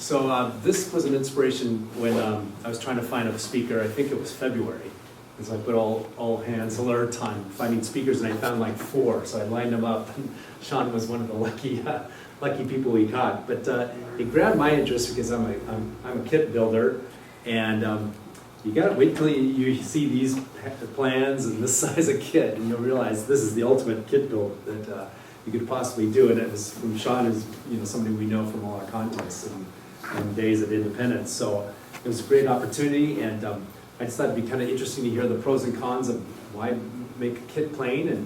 So this was an inspiration when I was trying to find a speaker. I think it was February. It's like put all hands alert time finding speakers, and I found like 4. So I lined them up. And Sean was one of the lucky people we caught. But it grabbed my interest because I'm a kit builder, and you got to wait till you see these plans and this size of kit, and you'll realize this is the ultimate kit build that you could possibly do. And it was from Sean, is somebody we know from all our contests and days of independence. So it was a great opportunity, and I just thought it'd be kind of interesting to hear the pros and cons of why make a kit plane. And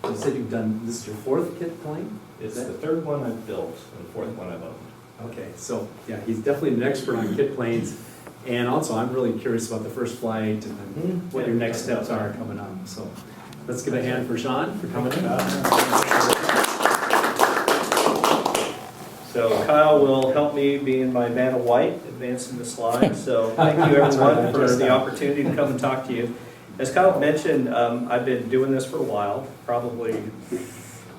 you said you've done, this is your 4th kit plane? It's the 3rd one I've built and the 4th one I've owned. Okay, so yeah, he's definitely an expert on kit planes. And also, I'm really curious about the first flight and what your next steps are coming up. So let's give a hand for Sean for coming in. So Kyle will help me be in my man of white, advancing the slides. So thank you everyone for the opportunity to come and talk to you. As Kyle mentioned, I've been doing this for a while, probably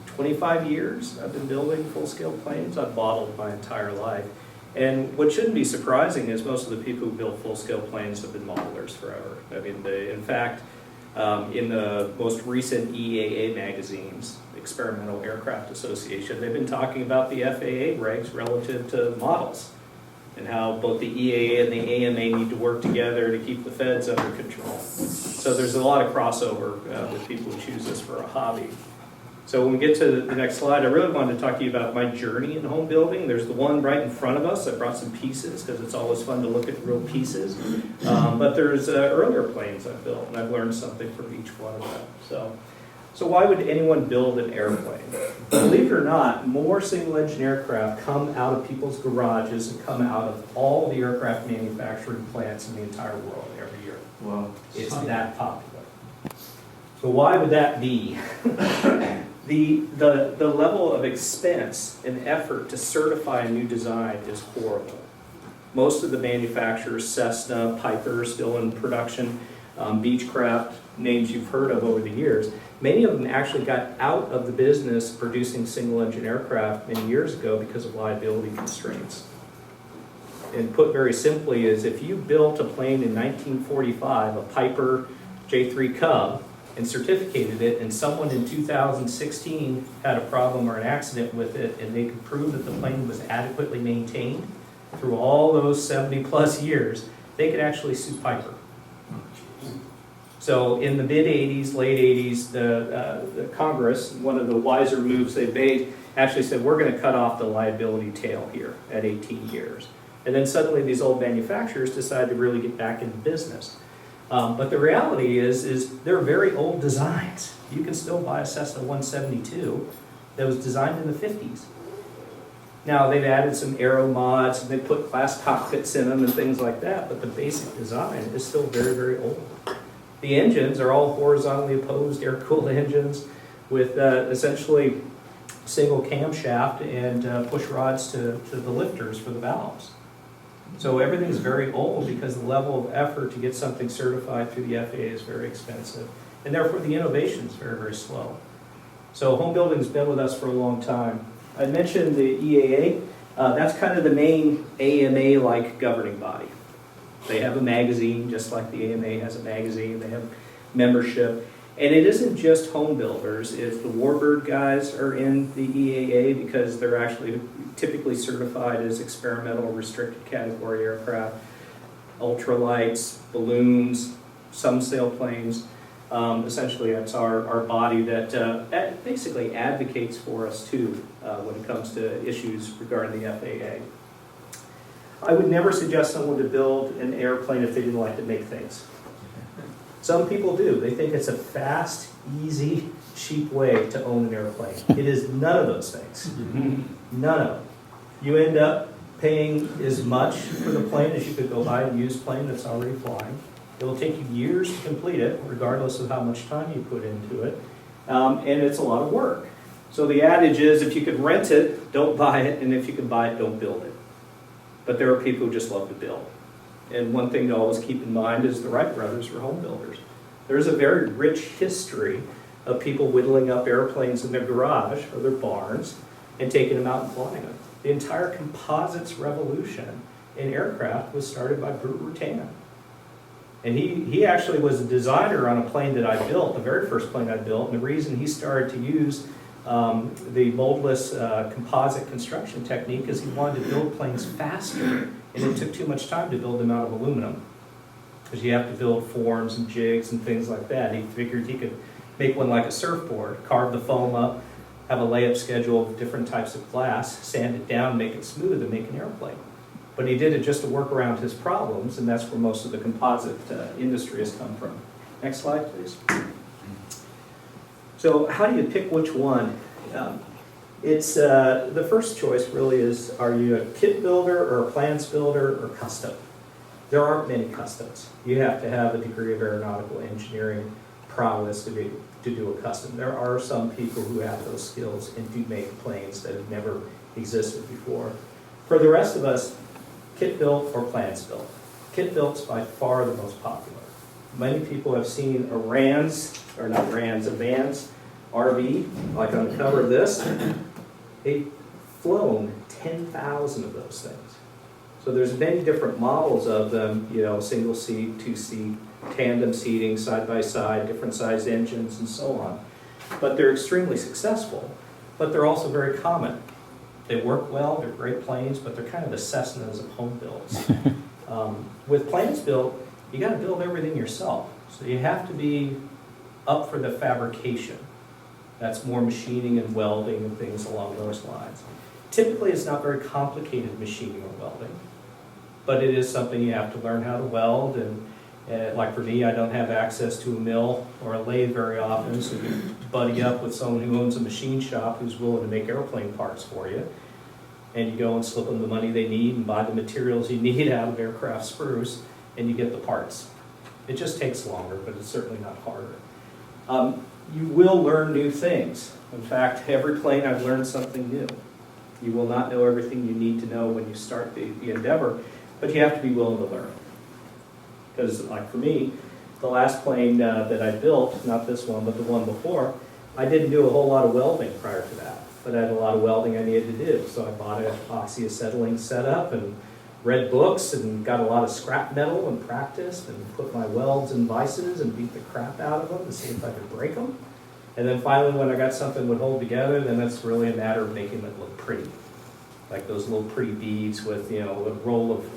25 years. I've been building full-scale planes. I've modeled my entire life. And what shouldn't be surprising is most of the people who build full-scale planes have been modelers forever. I mean, in fact, in the most recent EAA magazines, Experimental Aircraft Association, they've been talking about the FAA regs relative to models and how both the EAA and the AMA need to work together to keep the feds under control. So there's a lot of crossover with people who choose this for a hobby. So when we get to the next slide, I really wanted to talk to you about my journey in home building. There's the one right in front of us. I brought some pieces because it's always fun to look at real pieces. But there's earlier planes I've built, and I've learned something from each one of them. So why would anyone build an airplane? Believe it or not, more single-engine aircraft come out of people's garages and come out of all the aircraft manufacturing plants in the entire world every year. Wow. It's that popular. So why would that be? The level of expense and effort to certify a new design is horrible. Most of the manufacturers, Cessna, Piper, still in production, Beechcraft, names you've heard of over the years, many of them actually got out of the business producing single-engine aircraft many years ago because of liability constraints. And put very simply is, if you built a plane in 1945, a Piper J-3 Cub, and certificated it, and someone in 2016 had a problem or an accident with it, and they could prove that the plane was adequately maintained through all those 70+ years, they could actually sue Piper. So in the mid-'80s, late '80s, the Congress, one of the wiser moves they made, actually said, we're going to cut off the liability tail here at 18 years. And then suddenly these old manufacturers decided to really get back into business. But the reality is they're very old designs. You can still buy a Cessna 172 that was designed in the 50s. Now they've added some aero mods and they put glass cockpits in them and things like that, but the basic design is still very, very old. The engines are all horizontally opposed air-cooled engines with essentially single camshaft and push rods to the lifters for the valves. So everything is very old because the level of effort to get something certified through the FAA is very expensive. And therefore the innovation is very, very slow. So home building has been with us for a long time. I mentioned the EAA. That's kind of the main AMA-like governing body. They have a magazine, just like the AMA has a magazine. They have membership. And it isn't just home builders. It's the Warbird guys are in the EAA because they're actually typically certified as experimental restricted category aircraft, ultralights, balloons, some sailplanes. Essentially, that's our body that basically advocates for us too when it comes to issues regarding the FAA. I would never suggest someone to build an airplane if they didn't like to make things. Some people do. They think it's a fast, easy, cheap way to own an airplane. It is none of those things. None of them. You end up paying as much for the plane as you could go buy a used plane that's already flying. It will take you years to complete it, regardless of how much time you put into it. And it's a lot of work. So the adage is, if you could rent it, don't buy it, and if you can buy it, don't build it. But there are people who just love to build. And one thing to always keep in mind is the Wright brothers were home builders. There's a very rich history of people whittling up airplanes in their garage or their barns and taking them out and flying them. The entire composites revolution in aircraft was started by Brew Rutan. And he actually was a designer on a plane that I built, the very first plane I built, and the reason he started to use the moldless composite construction technique is he wanted to build planes faster, and it took too much time to build them out of aluminum, because you have to build forms and jigs and things like that. He figured he could make one like a surfboard, carve the foam up, have a layup schedule of different types of glass, sand it down, make it smooth, and make an airplane. But he did it just to work around his problems, and that's where most of the composite industry has come from. Next slide, please. So how do you pick which one? It's the first choice really is, are you a kit builder or a plans builder or custom? There aren't many customs. You have to have a degree of aeronautical engineering prowess to do a custom. There are some people who have those skills and do make planes that have never existed before. For the rest of us, kit built or plans built. Kit built's by far the most popular. Many people have seen a Vans RV, like on the cover of this. They've flown 10,000 of those things. So there's many different models of them, you know, single seat, two seat, tandem seating, side by side, different size engines and so on. But they're extremely successful, but they're also very common. They work well, they're great planes, but they're kind of the Cessnas of home builds. With plans built, you got to build everything yourself. So you have to be up for the fabrication. That's more machining and welding and things along those lines. Typically, it's not very complicated machining or welding, but it is something you have to learn how to weld. And like for me, I don't have access to a mill or a lathe very often, so you buddy up with someone who owns a machine shop who's willing to make airplane parts for you. And you go and slip them the money they need and buy the materials you need out of aircraft spruce, and you get the parts. It just takes longer, but it's certainly not harder. You will learn new things. In fact, every plane I've learned something new. You will not know everything you need to know when you start the endeavor, but you have to be willing to learn. Because like for me, the last plane that I built, not this one, but the one before, I didn't do a whole lot of welding prior to that, but I had a lot of welding I needed to do. So I bought an epoxy-acetylene setup and read books and got a lot of scrap metal and practiced and put my welds in vices and beat the crap out of them to see if I could break them. And then finally, when I got something that would hold together, then it's really a matter of making it look pretty. Like those little pretty beads with, you know, a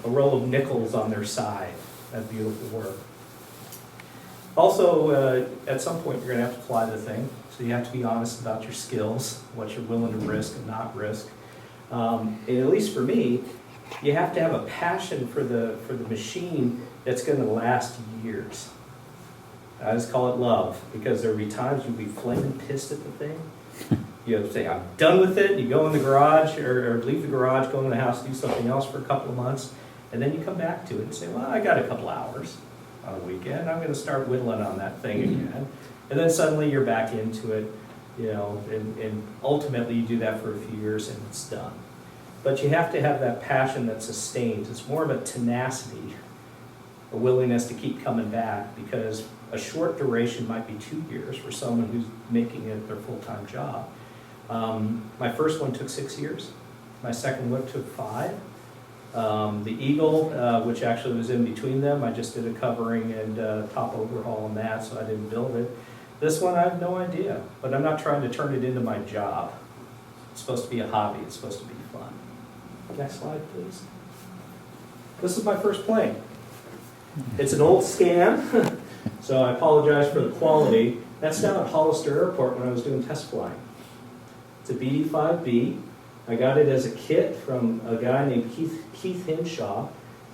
roll of nickels on their side. That beautiful work. Also, at some point, you're going to have to fly the thing. So you have to be honest about your skills, what you're willing to risk and not risk. And at least for me, you have to have a passion for the machine that's going to last years. I just call it love, because there will be times you'll be flaming pissed at the thing. You have to say, I'm done with it. You go in the garage or leave the garage, go in the house, do something else for a couple of months, and then you come back to it and say, well, I got a couple hours on a weekend. I'm going to start whittling on that thing again. And then suddenly you're back into it, you know, and ultimately you do that for a few years and it's done. But you have to have that passion that sustains. It's more of a tenacity, a willingness to keep coming back, because a short duration might be 2 years for someone who's making it their full-time job. My first one took 6 years. My second one took 5. The Eagle, which actually was in between them, I just did a covering and top overhaul on that, so I didn't build it. This one, I have no idea, but I'm not trying to turn it into my job. It's supposed to be a hobby. It's supposed to be fun. Next slide, please. This is my first plane. It's an old Scan, so I apologize for the quality. That's down at Hollister Airport when I was doing test flying. It's a BD-5B. I got it as a kit from a guy named Keith Hinshaw,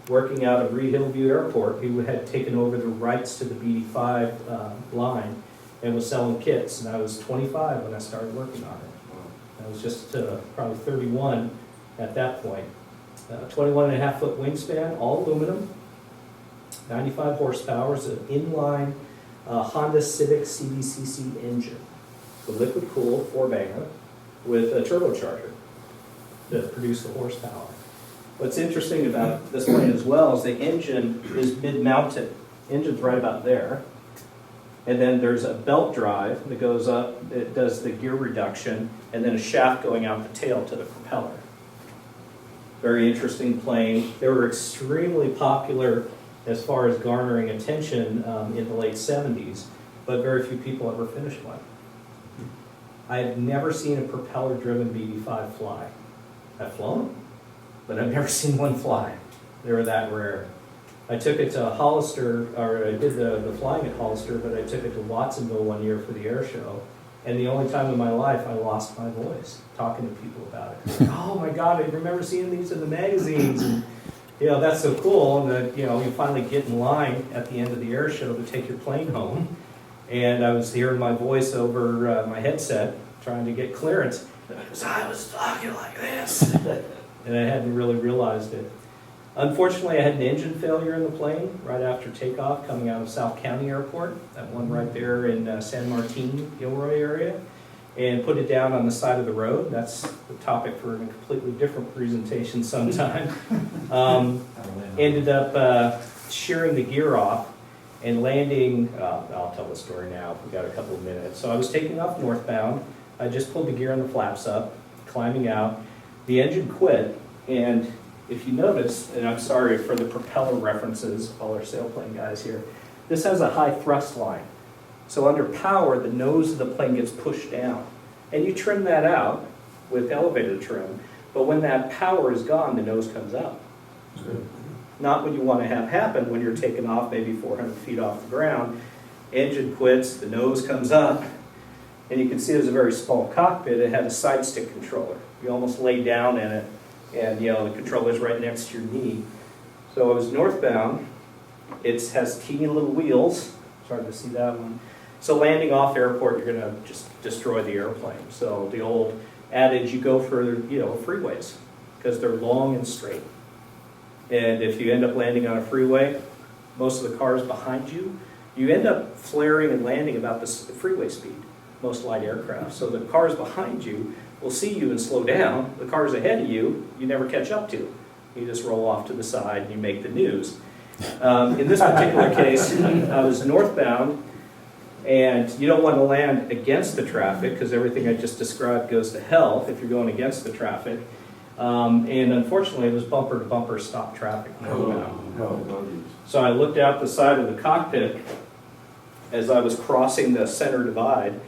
working out of Reed Hillview Airport, who had taken over the rights to the BD-5 line and was selling kits. And I was 25 when I started working on it. I was just probably 31 at that point. 21.5-foot wingspan, all aluminum, 95 horsepower, is an inline Honda Civic CVCC engine. The liquid cooled 4-banger with a turbocharger to produce the horsepower. What's interesting about this plane as well is the engine is mid-mounted. Engine's right about there. And then there's a belt drive that goes up, it does the gear reduction, and then a shaft going out the tail to the propeller. Very interesting plane. They were extremely popular as far as garnering attention in the late 70s, but very few people ever finished one. I have never seen a propeller-driven BB-5 fly. I've flown them, but I've never seen one fly. They were that rare. I took it to Hollister, or I did the flying at Hollister, but I took it to Watsonville one year for the air show. And the only time in my life I lost my voice talking to people about it. Like, oh my God, I remember seeing these in the magazines. And, that's so cool. And then, you finally get in line at the end of the air show to take your plane home. And I was hearing my voice over my headset trying to get clearance. Because I was talking like this. And I hadn't really realized it. Unfortunately, I had an engine failure in the plane right after takeoff coming out of South County Airport, that one right there in San Martin, Gilroy area, and put it down on the side of the road. That's the topic for a completely different presentation sometime. Ended up shearing the gear off and landing, I'll tell the story now, we've got a couple of minutes. So I was taking off northbound. I just pulled the gear and the flaps up, climbing out. The engine quit, and if you notice, and I'm sorry for the propeller references, all our sailplane guys here, this has a high thrust line. So under power, the nose of the plane gets pushed down. And you trim that out with elevator trim, but when that power is gone, the nose comes up. Not what you want to have happen when you're taking off maybe 400 feet off the ground. Engine quits, the nose comes up, and you can see there's a very small cockpit. It had a side stick controller. You almost lay down in it, and the controller's right next to your knee. So I was northbound. It has teeny little wheels. Sorry to see that one. So landing off airport, you're going to just destroy the airplane. So the old adage, you go for freeways because they're long and straight. And if you end up landing on a freeway, most of the cars behind you, you end up flaring and landing about the freeway speed, most light aircraft. So the cars behind you will see you and slow down. The cars ahead of you, you never catch up to. You just roll off to the side and you make the news. In this particular case, I was northbound, and you don't want to land against the traffic because everything I just described goes to hell if you're going against the traffic. And unfortunately, it was bumper-to-bumper stop traffic northbound. So I looked out the side of the cockpit as I was crossing the center divide,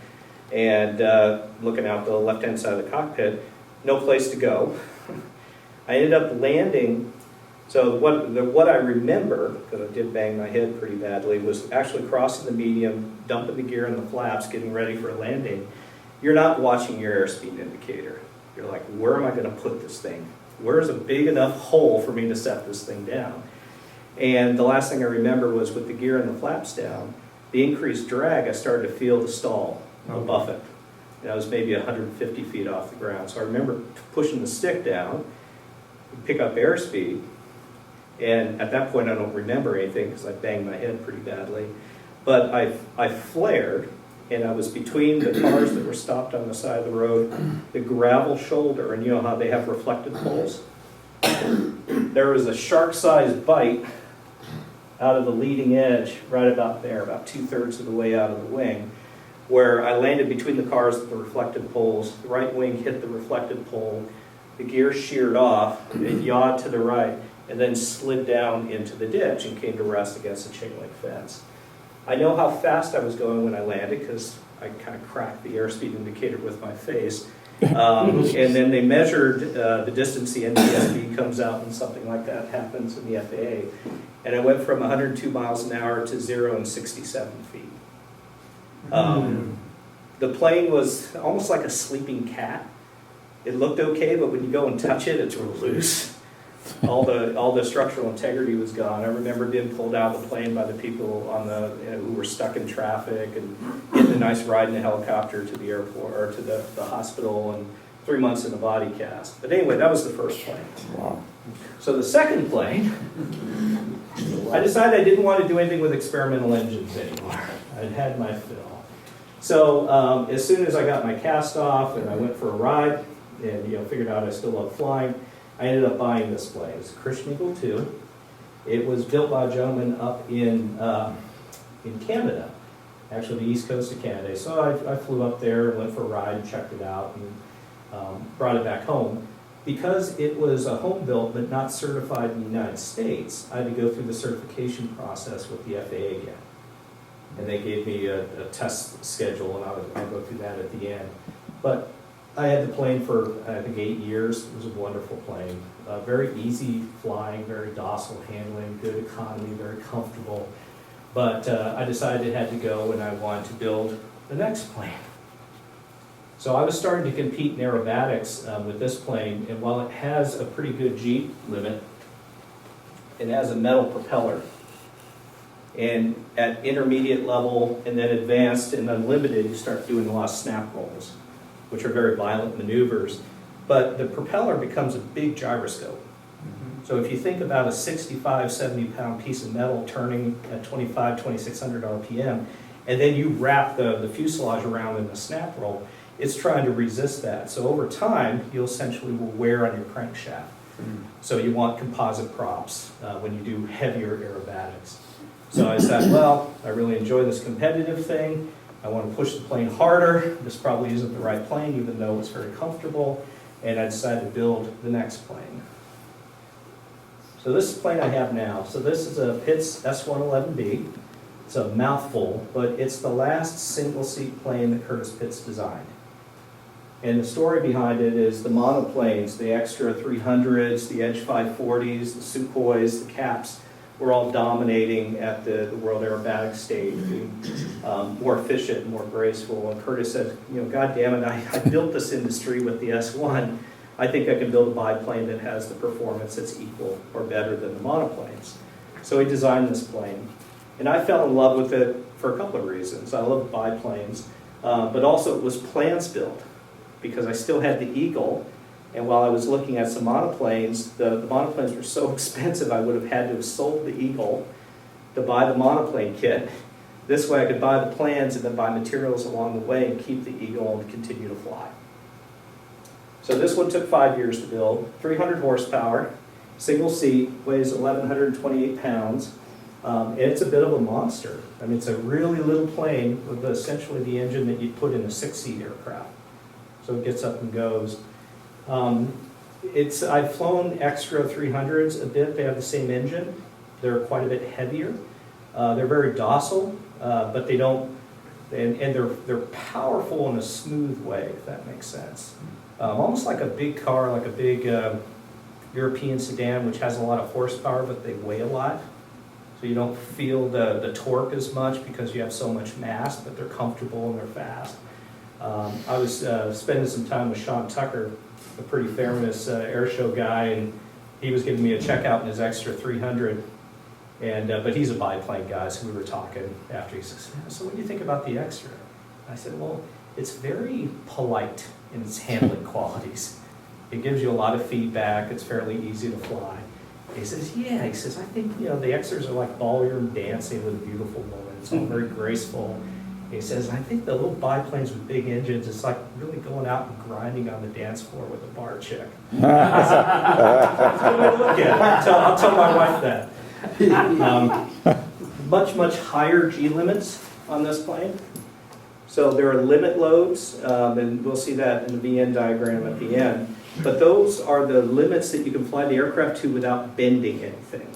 and looking out the left-hand side of the cockpit, no place to go. I ended up landing, so what I remember, because I did bang my head pretty badly, was actually crossing the medium, dumping the gear in the flaps, getting ready for a landing. You're not watching your airspeed indicator. You're like, where am I going to put this thing? Where's a big enough hole for me to set this thing down? And the last thing I remember was with the gear and the flaps down, the increased drag, I started to feel the stall. I'll buff it. And I was maybe 150 feet off the ground. So I remember pushing the stick down, pick up airspeed, and at that point I don't remember anything because I banged my head pretty badly. But I flared, and I was between the cars that were stopped on the side of the road, the gravel shoulder, and you know how they have reflected poles? There was a shark-sized bite out of the leading edge right about there, about 2/3 of the way out of the wing, where I landed between the cars at the reflected poles. The right wing hit the reflected pole, the gear sheared off, it yawed to the right, and then slid down into the ditch and came to rest against a chain link fence. I know how fast I was going when I landed because I kind of cracked the airspeed indicator with my face. And then they measured the distance the NTSB comes out when something like that happens in the FAA. And I went from 102 miles an hour to 0 and 67 feet. The plane was almost like a sleeping cat. It looked okay, but when you go and touch it, it's real loose. All the structural integrity was gone. I remember being pulled out of the plane by the people on who were stuck in traffic, and getting a nice ride in a helicopter to the airport or to the hospital, and 3 months in a body cast. But anyway, that was the first plane. Wow. So the second plane, I decided I didn't want to do anything with experimental engines anymore. I'd had my fill. So as soon as I got my cast off and I went for a ride and figured out I still love flying, I ended up buying this plane. It's a Christian Eagle II. It was built by a gentleman up in Canada. actually the east coast of Canada. So I flew up there, went for a ride, and checked it out, and brought it back home. Because it was a home built but not certified in the United States, I had to go through the certification process with the FAA again. And they gave me a test schedule, and I'll go through that at the end. But I had the plane for, I think, 8 years. It was a wonderful plane. Very easy flying, very docile handling, good economy, very comfortable. But I decided it had to go, and I wanted to build the next plane. So I was starting to compete in aerobatics with this plane, and while it has a pretty good G limit, it has a metal propeller. And at intermediate level and then advanced and unlimited, you start doing a lot of snap rolls, which are very violent maneuvers. But the propeller becomes a big gyroscope. So if you think about a 65, 70-pound piece of metal turning at 2,600 RPM, and then you wrap the fuselage around in a snap roll, it's trying to resist that. So over time, you essentially will wear on your crankshaft. So you want composite props when you do heavier aerobatics. So I said, well, I really enjoy this competitive thing. I want to push the plane harder. This probably isn't the right plane, even though it's very comfortable. And I decided to build the next plane. So this is the plane I have now. So this is a Pitts S111B. It's a mouthful, but it's the last single-seat plane that Curtis Pitts designed. And the story behind it is the monoplanes, the Extra 300s, the Edge 540s, the Sukhois, the Caps, were all dominating at the World Aerobatics stage, being more efficient, more graceful. And Curtis said, God damn it, I built this industry with the S1. I think I can build a biplane that has the performance that's equal or better than the monoplanes. So he designed this plane. And I fell in love with it for a couple of reasons. I love biplanes, but also it was plans built, because I still had the Eagle, and while I was looking at some monoplanes, the monoplanes were so expensive I would have had to have sold the Eagle to buy the monoplane kit. This way I could buy the plans and then buy materials along the way and keep the Eagle and continue to fly. So this one took 5 years to build, 300 horsepower, single seat, weighs 1,128 pounds, and it's a bit of a monster. I mean, it's a really little plane with essentially the engine that you'd put in a 6-seat aircraft. So it gets up and goes. I've flown Extra 300s a bit. They have the same engine. They're quite a bit heavier. They're very docile, but they don't, and they're powerful in a smooth way, if that makes sense. Almost like a big car, like a big European sedan, which has a lot of horsepower, but they weigh a lot. So you don't feel the torque as much because you have so much mass, but they're comfortable and they're fast. I was spending some time with Sean Tucker, a pretty famous air show guy, and he was giving me a checkout in his Extra 300, but he's a biplane guy, so we were talking after. He says, so what do you think about the Extra? I said, well, it's very polite in its handling qualities. It gives you a lot of feedback, it's fairly easy to fly. He says, yeah, he says, I think the Extras are like ballroom dancing with a beautiful woman. It's all very graceful. He says, I think the little biplanes with big engines, it's like really going out and grinding on the dance floor with a bar chick. That's the way to look at it. I'll tell my wife that. Much higher G limits on this plane. So there are limit loads, and we'll see that in the VN diagram at the end. But those are the limits that you can fly the aircraft to without bending anything.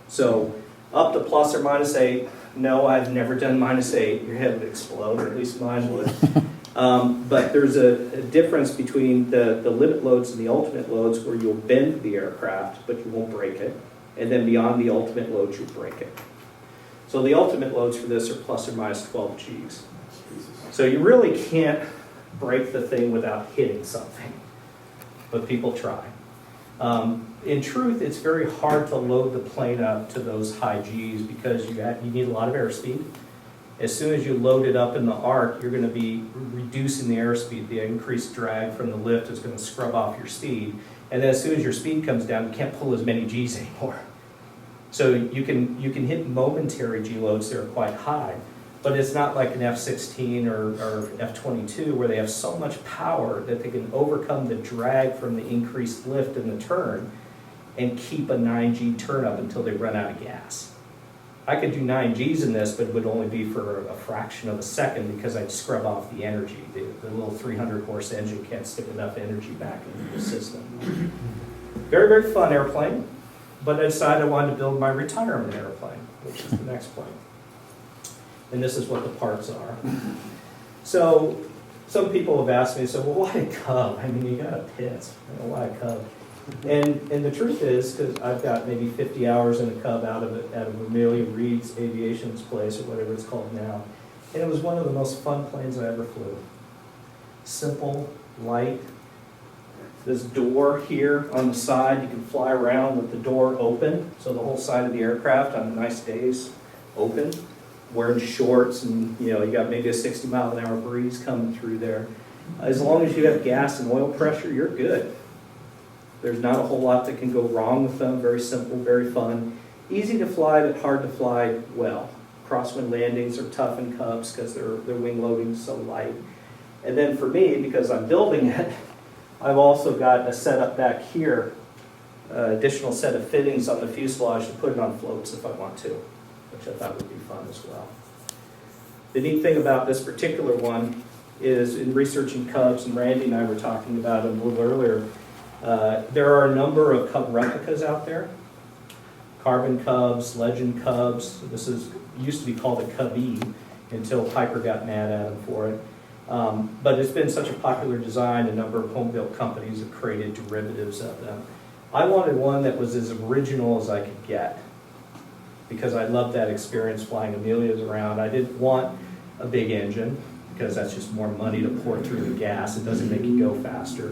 So up to plus or minus 8. No, I've never done -8. Your head would explode, or at least mine would. But there's a difference between the limit loads and the ultimate loads, where you'll bend the aircraft, but you won't break it. And then beyond the ultimate loads, you'll break it. So the ultimate loads for this are plus or minus 12 Gs. So you really can't break the thing without hitting something. But people try. In truth, it's very hard to load the plane up to those high Gs because you need a lot of airspeed. As soon as you load it up in the arc, you're going to be reducing the airspeed. The increased drag from the lift is going to scrub off your speed. And then as soon as your speed comes down, you can't pull as many Gs anymore. So you can hit momentary G loads that are quite high, but it's not like an F-16 or F-22 where they have so much power that they can overcome the drag from the increased lift in the turn and keep a 9G turn up until they run out of gas. I could do 9 Gs in this, but it would only be for a fraction of a second because I'd scrub off the energy. The little 300 horse engine can't stick enough energy back into the system. Very, very fun airplane, but I decided I wanted to build my retirement airplane, which is the next plane. And this is what the parts are. So some people have asked me, so well, why a Cub? I mean, you got a Pitts, why a Cub? And the truth is, because I've got maybe 50 hours in a Cub out of Amelia Reed's Aviation's place, or whatever it's called now, and it was one of the most fun planes I ever flew. Simple, light. This door here on the side, you can fly around with the door open, so the whole side of the aircraft on nice days open. Wearing shorts, and you got maybe a 60-mile-an-hour breeze coming through there. As long as you have gas and oil pressure, you're good. There's not a whole lot that can go wrong with them. Very simple, very fun. Easy to fly, but hard to fly well. Crosswind landings are tough in Cubs because their wing loading is so light. And then for me, because I'm building it, I've also got a setup back here, additional set of fittings on the fuselage to put it on floats if I want to, which I thought would be fun as well. The neat thing about this particular one is in researching Cubs, and Randy and I were talking about it a little earlier, there are a number of Cub replicas out there. Carbon Cubs, Legend Cubs. This used to be called a Cub-E until Piper got mad at him for it. But it's been such a popular design, a number of home-built companies have created derivatives of them. I wanted one that was as original as I could get, because I loved that experience flying Amelias around. I didn't want a big engine, because that's just more money to pour through the gas. It doesn't make you go faster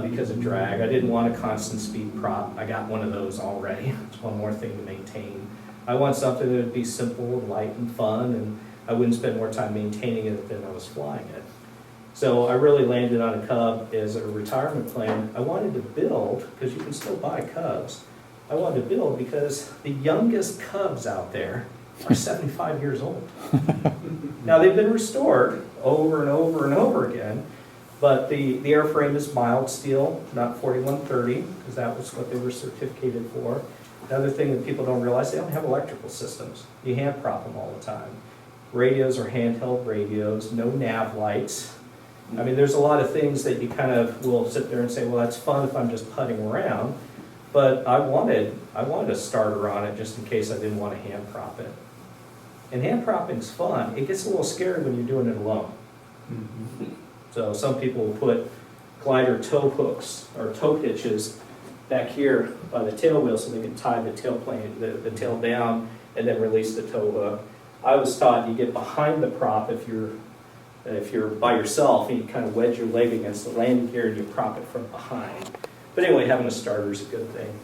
because of drag. I didn't want a constant speed prop. I got one of those already. It's one more thing to maintain. I want something that would be simple and light and fun, and I wouldn't spend more time maintaining it than I was flying it. So I really landed on a Cub as a retirement plane. I wanted to build, because you can still buy Cubs, I wanted to build because the youngest Cubs out there are 75 years old. Now they've been restored over and over and over again, but the airframe is mild steel, not 4130, because that was what they were certificated for. The other thing that people don't realize, they don't have electrical systems. You hand prop them all the time. Radios are handheld radios, no nav lights. I mean, there's a lot of things that you kind of will sit there and say, well, that's fun if I'm just putting around. But I wanted a starter on it just in case I didn't want to hand prop it. And hand propping's fun. It gets a little scary when you're doing it alone. Mm-hmm. So some people will put glider tow hooks or tow hitches back here by the tail wheel so they can tie the tail plane, the tail down, and then release the tow hook. I was taught you get behind the prop if you're by yourself, and you kind of wedge your leg against the landing gear and you prop it from behind. But anyway, having a starter is a good thing.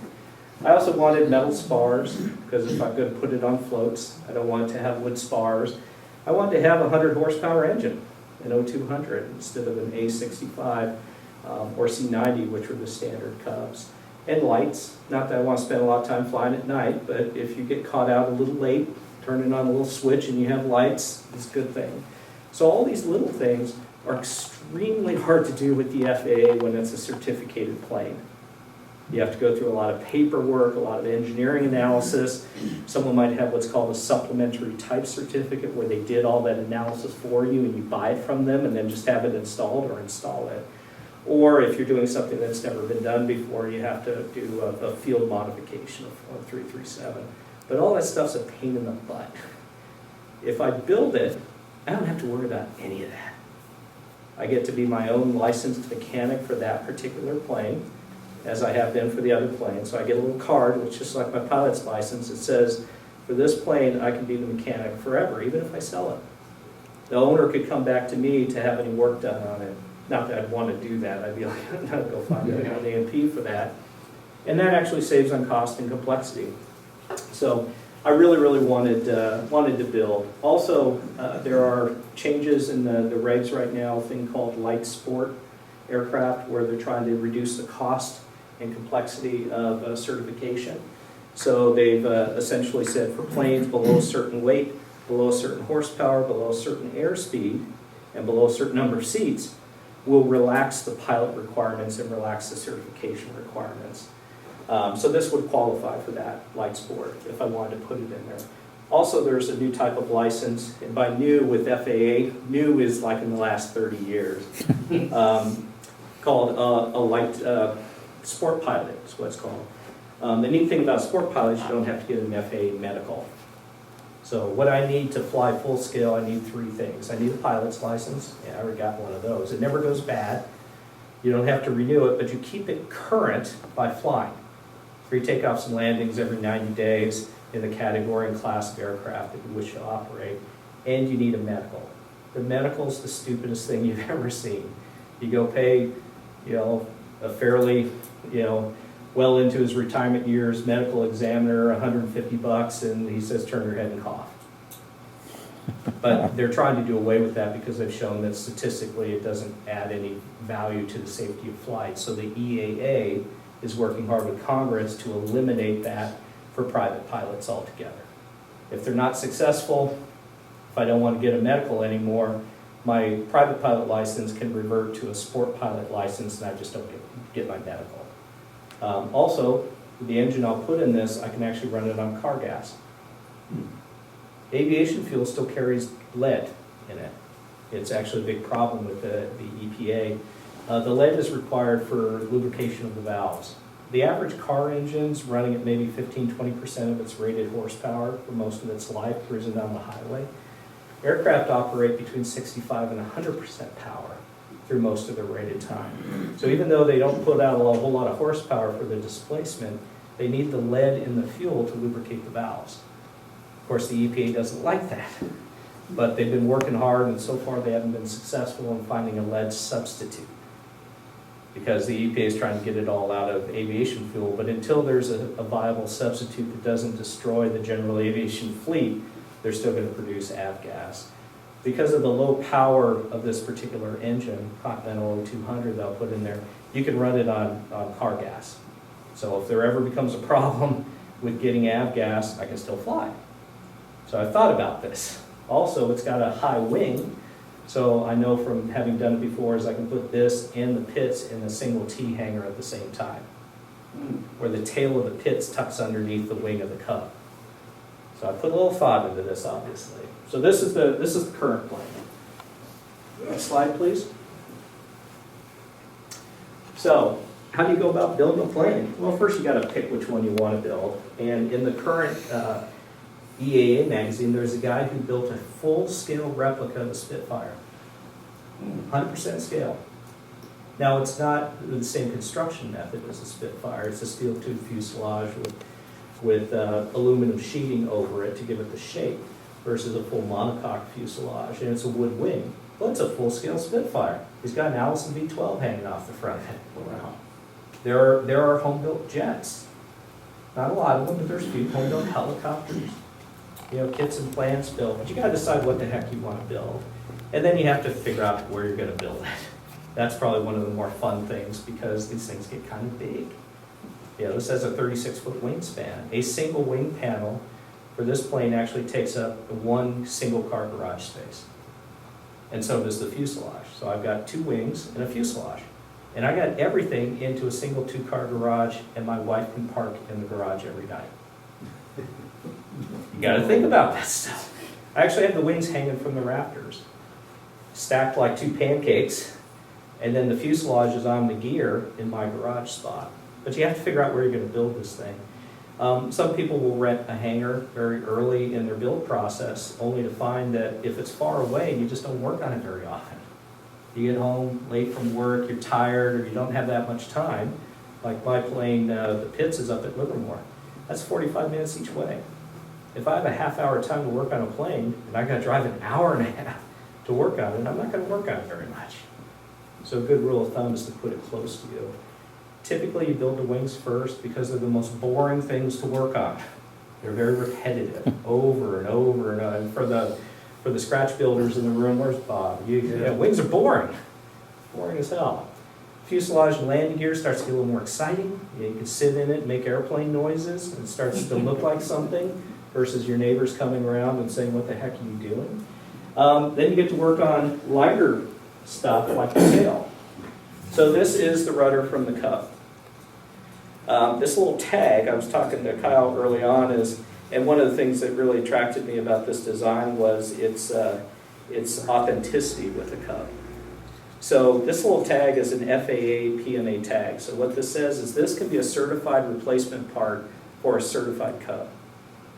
I also wanted metal spars, because if I'm going to put it on floats, I don't want it to have wood spars. I wanted to have a 100 horsepower engine, an 0200, instead of an A65 or C90, which were the standard Cubs. And lights, not that I want to spend a lot of time flying at night, but if you get caught out a little late, turning on a little switch and you have lights, it's a good thing. So all these little things are extremely hard to do with the FAA when it's a certificated plane. You have to go through a lot of paperwork, a lot of engineering analysis. Someone might have what's called a supplementary type certificate where they did all that analysis for you and you buy it from them and then just have it installed or install it. Or if you're doing something that's never been done before, you have to do a field modification of 337. But all that stuff's a pain in the butt. If I build it, I don't have to worry about any of that. I get to be my own licensed mechanic for that particular plane, as I have been for the other planes. So I get a little card, which is just like my pilot's license. It says, for this plane, I can be the mechanic forever, even if I sell it. The owner could come back to me to have any work done on it. Not that I'd want to do that. I'd be like, I'd go find an A&P for that. And that actually saves on cost and complexity. So I really, really wanted to build. Also, there are changes in the regs right now, a thing called light sport aircraft, where they're trying to reduce the cost and complexity of certification. So they've essentially said for planes below a certain weight, below a certain horsepower, below a certain airspeed, and below a certain number of seats, will relax the pilot requirements and relax the certification requirements. So this would qualify for that light sport if I wanted to put it in there. Also, there's a new type of license, and by new with FAA, new is like in the last 30 years, called a light sport pilot, is what it's called. The neat thing about sport pilots, you don't have to get an FAA medical. So what I need to fly full scale, I need 3 things. I need a pilot's license. Yeah, I already got one of those. It never goes bad. You don't have to renew it, but you keep it current by flying. Free takeoffs and landings every 90 days in the category and class of aircraft that you wish to operate. And you need a medical. The medical's the stupidest thing you've ever seen. You go pay, a fairly, well into his retirement years, medical examiner, $150, and he says, turn your head and cough. But they're trying to do away with that because they've shown that statistically it doesn't add any value to the safety of flight. So the EAA is working hard with Congress to eliminate that for private pilots altogether. If they're not successful, if I don't want to get a medical anymore, my private pilot license can revert to a sport pilot license and I just don't get my medical. Also, the engine I'll put in this, I can actually run it on car gas. Aviation fuel still carries lead in it. It's actually a big problem with the EPA. The lead is required for lubrication of the valves. The average car engine's running at maybe 15-20% of its rated horsepower for most of its life cruising down the highway. Aircraft operate between 65 and 100% power through most of their rated time. So even though they don't put out a whole lot of horsepower for the displacement, they need the lead in the fuel to lubricate the valves. Of course, the EPA doesn't like that, but they've been working hard, and so far they haven't been successful in finding a lead substitute because the EPA is trying to get it all out of aviation fuel. But until there's a viable substitute that doesn't destroy the general aviation fleet, they're still going to produce avgas. Because of the low power of this particular engine, Continental 200 that I'll put in there, you can run it on car gas. So if there ever becomes a problem with getting avgas, I can still fly. So I thought about this. Also, it's got a high wing, so I know from having done it before is I can put this and the pits in a single T hanger at the same time, where the tail of the pits tucks underneath the wing of the Cub. So I put a little thought into this, obviously. So this is the current plane. Next slide, please. So how do you go about building a plane? Well, first you got to pick which one you want to build. And in the current EAA magazine, there's a guy who built a full-scale replica of a Spitfire, 100% scale. Now it's not the same construction method as a Spitfire. It's a steel-tube fuselage with aluminum sheeting over it to give it the shape, versus a full monocoque fuselage, and it's a wood wing. Well, it's a full-scale Spitfire. He's got an Allison V12 hanging off the front of it. Wow. There are home-built jets. Not a lot of them, but there's a few home-built helicopters. Kits and plans built, but you got to decide what the heck you want to build. And then you have to figure out where you're going to build it. That's probably one of the more fun things because these things get kind of big. This has a 36-foot wingspan. A single wing panel for this plane actually takes up one single car garage space. And so does the fuselage. So I've got 2 wings and a fuselage. And I got everything into a single 2-car garage, and my wife can park in the garage every night. You got to think about that stuff. I actually have the wings hanging from the rafters, stacked like 2 pancakes, and then the fuselage is on the gear in my garage spot. But you have to figure out where you're going to build this thing. Some people will rent a hangar very early in their build process, only to find that if it's far away, you just don't work on it very often. You get home late from work, you're tired, or you don't have that much time. Like my plane, the Pitts is up at Livermore. That's 45 minutes each way. If I have a half-hour time to work on a plane, and I got to drive an hour and a half to work on it, I'm not going to work on it very much. So a good rule of thumb is to put it close to you. Typically, you build the wings first because they're the most boring things to work on. They're very repetitive, over and over and over. And for the scratch builders in the room, where's Bob? Wings are boring as hell. Fuselage and landing gear starts to get a little more exciting. You can sit in it and make airplane noises, and it starts to look like something versus your neighbors coming around and saying, "What the heck are you doing?" Then you get to work on lighter stuff like the tail. So this is the rudder from the Cub. This little tag, I was talking to Kyle early on, is And one of the things that really attracted me about this design was its authenticity with the Cub. So this little tag is an FAA PMA tag. So what this says is this can be a certified replacement part for a certified Cub.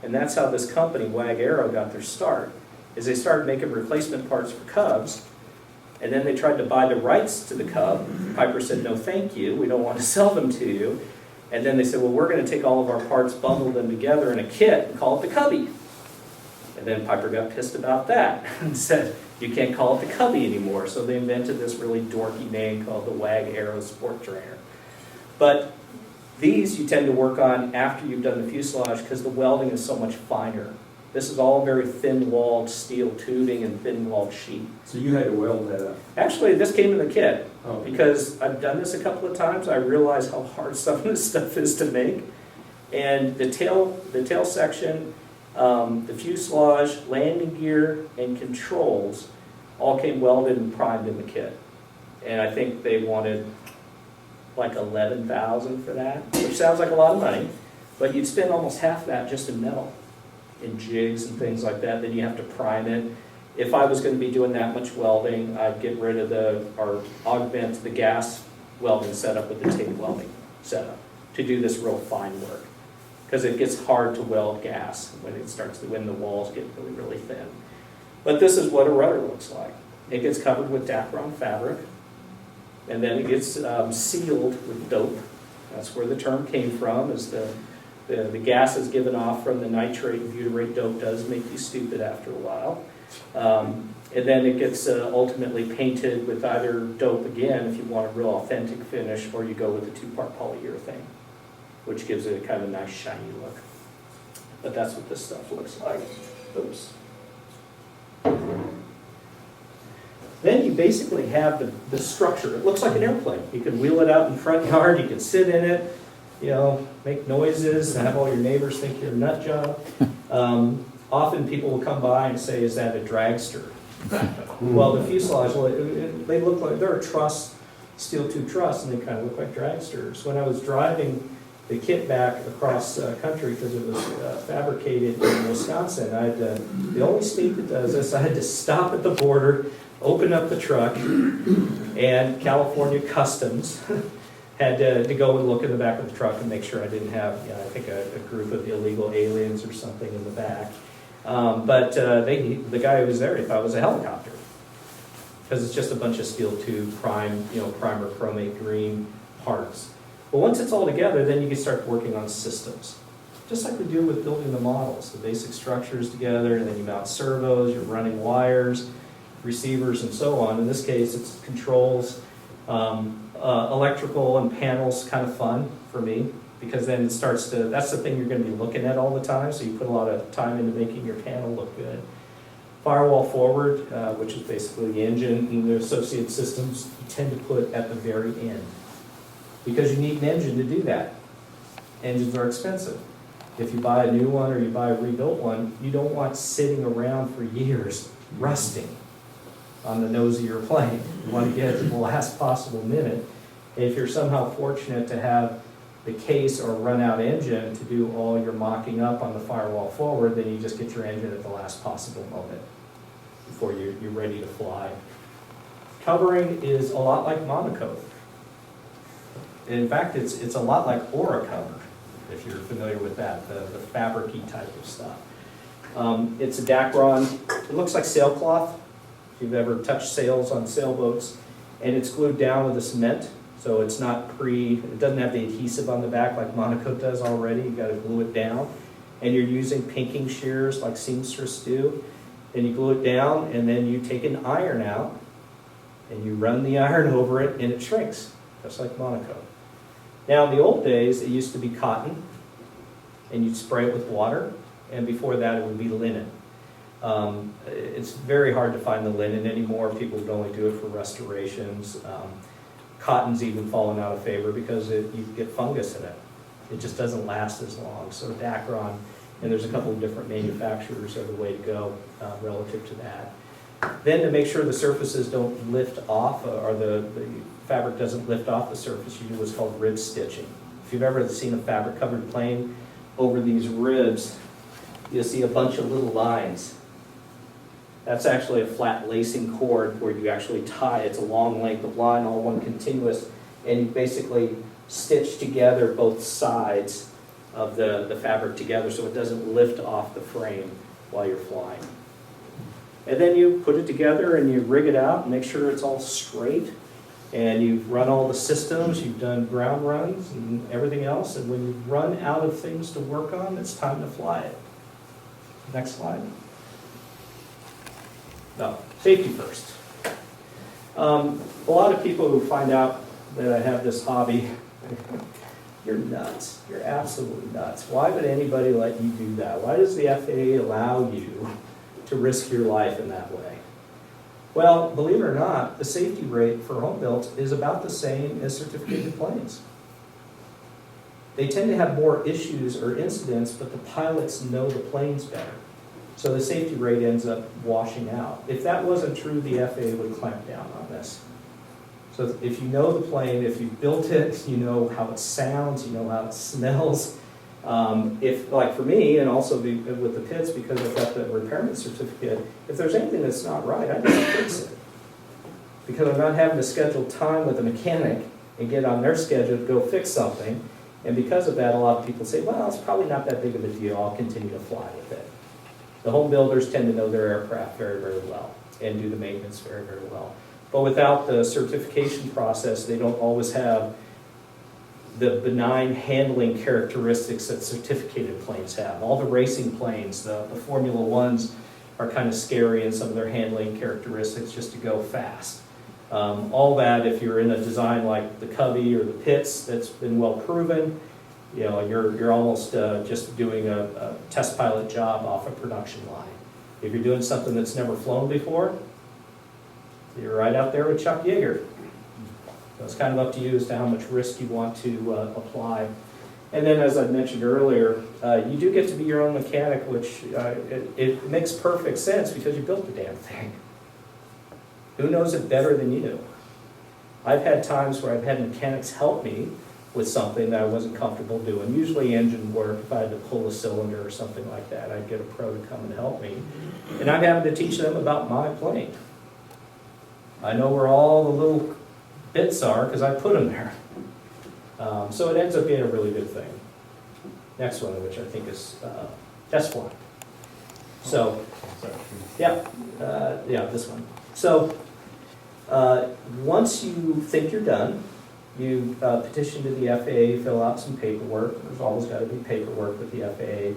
And that's how this company, Wag-Aero, got their start, is they started making replacement parts for Cubs, and then they tried to buy the rights to the Cub. Piper said, no thank you, we don't want to sell them to you. And then they said, well, we're going to take all of our parts, bundle them together in a kit, and call it the Cubby. And then Piper got pissed about that and said, you can't call it the Cubby anymore. So they invented this really dorky name called the Wag-Aero Sport Trainer. But these you tend to work on after you've done the fuselage because the welding is so much finer. This is all very thin-walled steel tubing and thin-walled sheet. So you had to weld that up? Actually, this came in the kit. Oh. Because I've done this a couple of times, I realize how hard some of this stuff is to make. And the tail section, the fuselage, landing gear, and controls all came welded and primed in the kit. And I think they wanted like $11,000 for that, which sounds like a lot of money, but you'd spend almost half that just in metal, in jigs and things like that. Then you have to prime it. If I was going to be doing that much welding, I'd get rid of or augment the gas welding setup with the TIG welding setup to do this real fine work. Because it gets hard to weld gas when the walls get really, really thin. But this is what a rudder looks like. It gets covered with Dacron fabric, and then it gets sealed with dope. That's where the term came from, is the gas is given off from the nitrate and butyrate dope does make you stupid after a while. And then it gets ultimately painted with either dope again if you want a real authentic finish, or you go with a 2-part polyurethane, which gives it a kind of nice shiny look. But that's what this stuff looks like. Oops. Then you basically have the structure. It looks like an airplane. You can wheel it out in the front yard, you can sit in it, make noises, and have all your neighbors think you're a nut job. Often people will come by and say, is that a dragster? Well, the fuselage, they look like, they're a truss, steel tube truss, and they kind of look like dragsters. When I was driving the kit back across country, because it was fabricated in Wisconsin, the only state that does this, I had to stop at the border, open up the truck, and California Customs had to go and look in the back of the truck and make sure I didn't have, I think a group of illegal aliens or something in the back. But the guy who was there, he thought it was a helicopter, because it's just a bunch of steel tube, primer chromate green parts. But once it's all together, then you can start working on systems, just like we do with building the models. The basic structures together, and then you mount servos, you're running wires, receivers, and so on. In this case, it's controls, electrical and panels, kind of fun for me, because then it starts to, that's the thing you're going to be looking at all the time, so you put a lot of time into making your panel look good. Firewall forward, which is basically the engine, and the associated systems, you tend to put at the very end, because you need an engine to do that. Engines are expensive. If you buy a new one or you buy a rebuilt one, you don't want sitting around for years rusting on the nose of your plane. You want to get it to the last possible minute. And if you're somehow fortunate to have the case or run-out engine to do all your mocking up on the firewall forward, then you just get your engine at the last possible moment before you're ready to fly. Covering is a lot like monocoque. In fact, it's a lot like Aura cover, if you're familiar with that, the fabric-y type of stuff. It's a Dacron. It looks like sailcloth, if you've ever touched sails on sailboats, and it's glued down with a cement, so it's not it doesn't have the adhesive on the back like monocoque does already. You've got to glue it down, and you're using pinking shears like seamstress do. Then you glue it down, and then you take an iron out, and you run the iron over it, and it shrinks, just like monocoque. Now, in the old days, it used to be cotton, and you'd spray it with water, and before that, it would be linen. It's very hard to find the linen anymore. People would only do it for restorations. Cotton's even fallen out of favor because you get fungus in it. It just doesn't last as long. So Dacron, and there's a couple of different manufacturers are the way to go relative to that. Then to make sure the surfaces don't lift off, or the fabric doesn't lift off the surface, you do what's called rib stitching. If you've ever seen a fabric covered plane, over these ribs, you'll see a bunch of little lines. That's actually a flat lacing cord where you actually tie, it's a long length of line, all one continuous, and you basically stitch together both sides of the fabric together so it doesn't lift off the frame while you're flying. And then you put it together and you rig it out and make sure it's all straight. And you've run all the systems, you've done ground runs and everything else, and when you run out of things to work on, it's time to fly it. Next slide. No, safety first. A lot of people who find out that I have this hobby, you're nuts. You're absolutely nuts. Why would anybody let you do that? Why does the FAA allow you to risk your life in that way? Well, believe it or not, the safety rate for home built is about the same as certificated planes. They tend to have more issues or incidents, but the pilots know the planes better. So the safety rate ends up washing out. If that wasn't true, the FAA would clamp down on this. So if you know the plane, if you've built it, you know how it sounds, you know how it smells. If, like for me, and also with the pits, because I've got the repairman certificate, if there's anything that's not right, I just fix it. Because I'm not having to schedule time with a mechanic and get on their schedule to go fix something. And because of that, a lot of people say, well, it's probably not that big of a deal, I'll continue to fly with it. The home builders tend to know their aircraft very, very well and do the maintenance very, very well. But without the certification process, they don't always have the benign handling characteristics that certificated planes have. All the racing planes, the Formula Ones, are kind of scary in some of their handling characteristics just to go fast. All that, if you're in a design like the Cubby or the Pits that's been well proven, you know, you're almost just doing a test pilot job off a production line. If you're doing something that's never flown before, you're right out there with Chuck Yeager. So it's kind of up to you as to how much risk you want to apply. And then, as I mentioned earlier, you do get to be your own mechanic, which it makes perfect sense because you built the damn thing. Who knows it better than you? I've had times where I've had mechanics help me with something that I wasn't comfortable doing, usually engine work. If I had to pull a cylinder or something like that, I'd get a pro to come and help me. And I'm having to teach them about my plane. I know where all the little bits are because I put them there. So it ends up being a really good thing. Next one, which I think is test flying. So, yeah, this one. So, once you think you're done, you petition to the FAA, fill out some paperwork. There's always got to be paperwork with the FAA.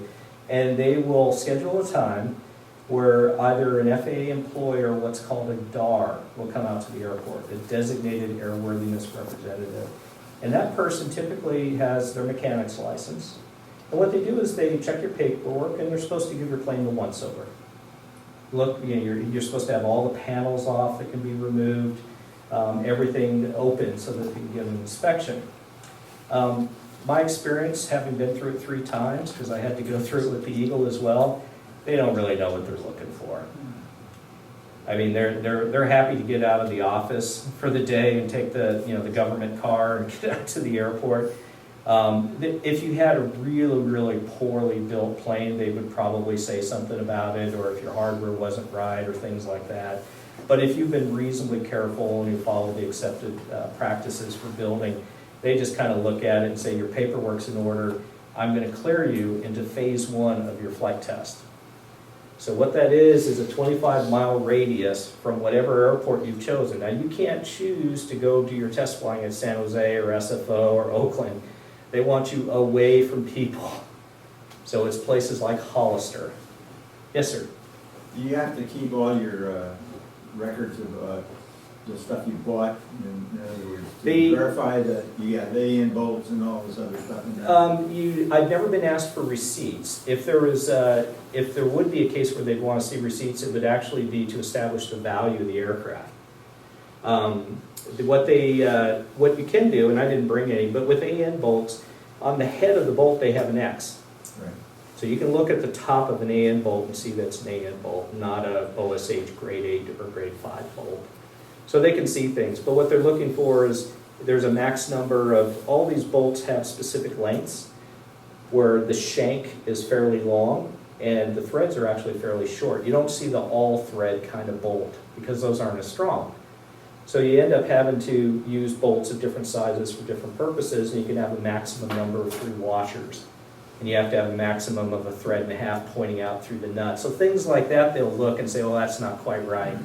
And they will schedule a time where either an FAA employee or what's called a DAR will come out to the airport, a designated airworthiness representative. And that person typically has their mechanic's license. And what they do is they check your paperwork and they're supposed to give your plane the once-over. Look, you know, you're supposed to have all the panels off that can be removed, everything open so that they can get an inspection. My experience, having been through it 3 times, because I had to go through it with the Eagle as well, they don't really know what they're looking for. I mean, they're happy to get out of the office for the day and take the government car and get out to the airport. If you had a really, really poorly built plane, they would probably say something about it, or if your hardware wasn't right or things like that. But if you've been reasonably careful and you follow the accepted practices for building, they just kind of look at it and say your paperwork's in order. I'm going to clear you into phase 1 of your flight test. So what that is a 25-mile radius from whatever airport you've chosen. Now you can't choose to go do your test flying at San Jose or SFO or Oakland. They want you away from people. So it's places like Hollister. Yes, sir? Do you have to keep all your records of the stuff you bought? In other words, to verify that you got A-in bolts and all this other stuff? I've never been asked for receipts. If there would be a case where they'd want to see receipts, it would actually be to establish the value of the aircraft. What you can do, and I didn't bring any, but with A-in bolts, on the head of the bolt they have an X. Right. So you can look at the top of an A-in bolt and see that's an A-in bolt, not a OSH grade 8 or grade 5 bolt. So they can see things, but what they're looking for is there's a max number of, all these bolts have specific lengths where the shank is fairly long and the threads are actually fairly short. You don't see the all thread kind of bolt because those aren't as strong. So you end up having to use bolts of different sizes for different purposes, and you can have a maximum number of 3 washers. And you have to have a maximum of 1.5 threads pointing out through the nut. So things like that, they'll look and say, well, that's not quite right.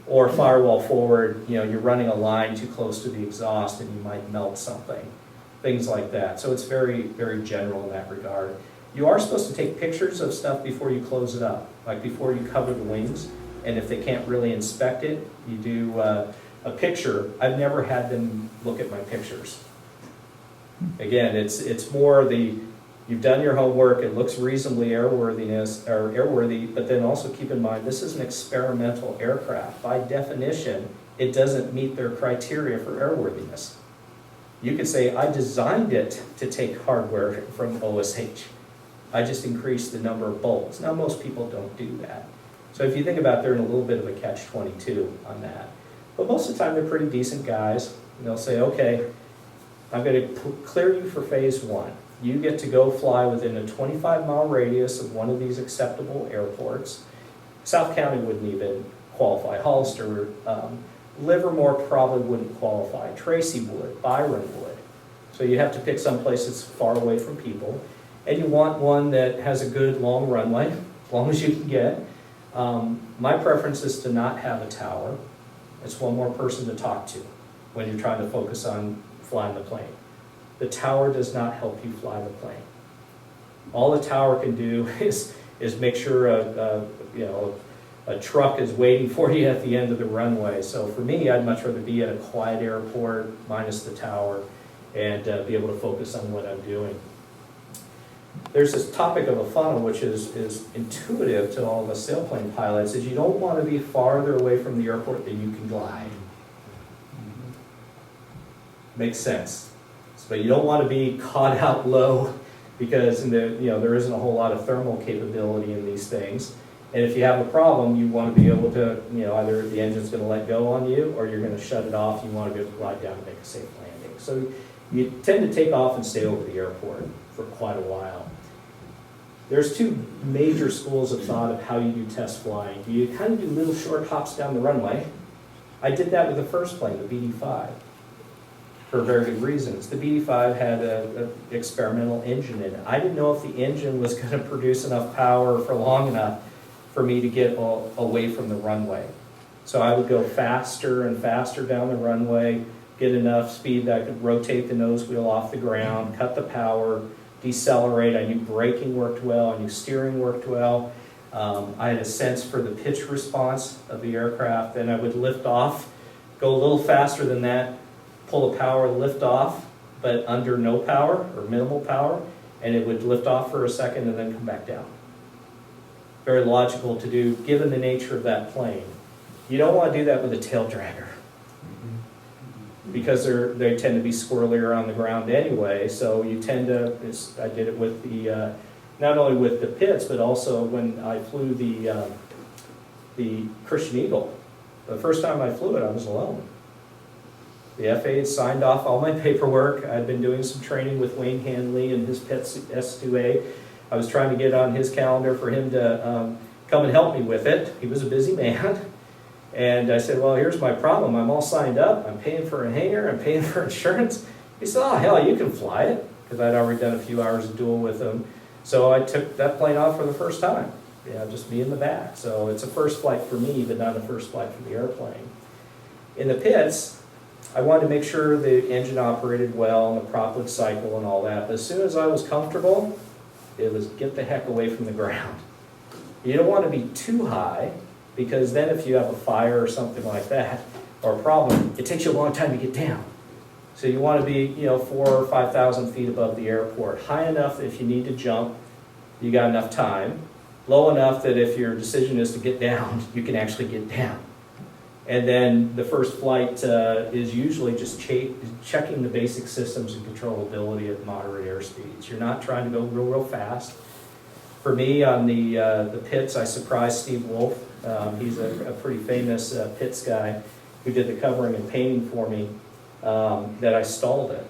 Or firewall forward, you know, you're running a line too close to the exhaust and you might melt something. Things like that. So it's very, very general in that regard. You are supposed to take pictures of stuff before you close it up, like before you cover the wings. And if they can't really inspect it, you do a picture. I've never had them look at my pictures. Again, it's more you've done your homework, it looks reasonably airworthy, but then also keep in mind, this is an experimental aircraft. By definition, it doesn't meet their criteria for airworthiness. You could say, I designed it to take hardware from OSH. I just increased the number of bolts. Now, most people don't do that. So if you think about it, they're in a little bit of a catch-22 on that. But most of the time, they're pretty decent guys. And they'll say, okay, I'm going to clear you for phase 1. You get to go fly within a 25-mile radius of one of these acceptable airports. South County wouldn't even qualify. Hollister, Livermore probably wouldn't qualify. Tracy would. Byron would. So you have to pick some place that's far away from people. And you want one that has a good long runway, as long as you can get. My preference is to not have a tower. It's one more person to talk to when you're trying to focus on flying the plane. The tower does not help you fly the plane. All the tower can do is make sure a truck is waiting for you at the end of the runway. So for me, I'd much rather be at a quiet airport minus the tower and be able to focus on what I'm doing. There's this topic of a funnel which is intuitive to all the sailplane pilots, is you don't want to be farther away from the airport than you can glide. Makes sense. But you don't want to be caught out low because there isn't a whole lot of thermal capability in these things. And if you have a problem, you want to be able to, either the engine's going to let go on you or you're going to shut it off. You want to be able to glide down and make a safe landing. So you tend to take off and stay over the airport for quite a while. There's 2 major schools of thought of how you do test flying. You kind of do little short hops down the runway. I did that with the first plane, the BD-5. For very good reasons. The BD-5 had an experimental engine in it. I didn't know if the engine was going to produce enough power for long enough for me to get away from the runway. So I would go faster and faster down the runway, get enough speed that I could rotate the nose wheel off the ground, cut the power, decelerate. I knew braking worked well, I knew steering worked well. I had a sense for the pitch response of the aircraft. Then I would lift off, go a little faster than that, pull the power, lift off, but under no power or minimal power, and it would lift off for a second and then come back down. Very logical to do, given the nature of that plane. You don't want to do that with a tail dragger because they tend to be squirrelier on the ground anyway, so you tend to, I did it with the, not only with the pits, but also when I flew the Christian Eagle. The first time I flew it, I was alone. The FAA had signed off all my paperwork. I'd been doing some training with Wayne Hanley and his Pets S2A. I was trying to get on his calendar for him to come and help me with it. He was a busy man. And I said, well, here's my problem. I'm all signed up. I'm paying for a hangar. I'm paying for insurance. He said, oh, hell, you can fly it. Because I'd already done a few hours of duel with him. So I took that plane off for the first time. Just me in the back. So it's a first flight for me, but not a first flight for the airplane. In the pits, I wanted to make sure the engine operated well and the prop would cycle and all that. But as soon as I was comfortable, it was get the heck away from the ground. You don't want to be too high, because then if you have a fire or something like that, or a problem, it takes you a long time to get down. So you want to be, 4,000 or 5,000 feet above the airport. High enough that if you need to jump, you got enough time. Low enough that if your decision is to get down, you can actually get down. And then the first flight is usually just checking the basic systems and controllability at moderate airspeeds. You're not trying to go real fast. For me, on the pits, I surprised Steve Wolf. He's a pretty famous pits guy who did the covering and painting for me, that I stalled it.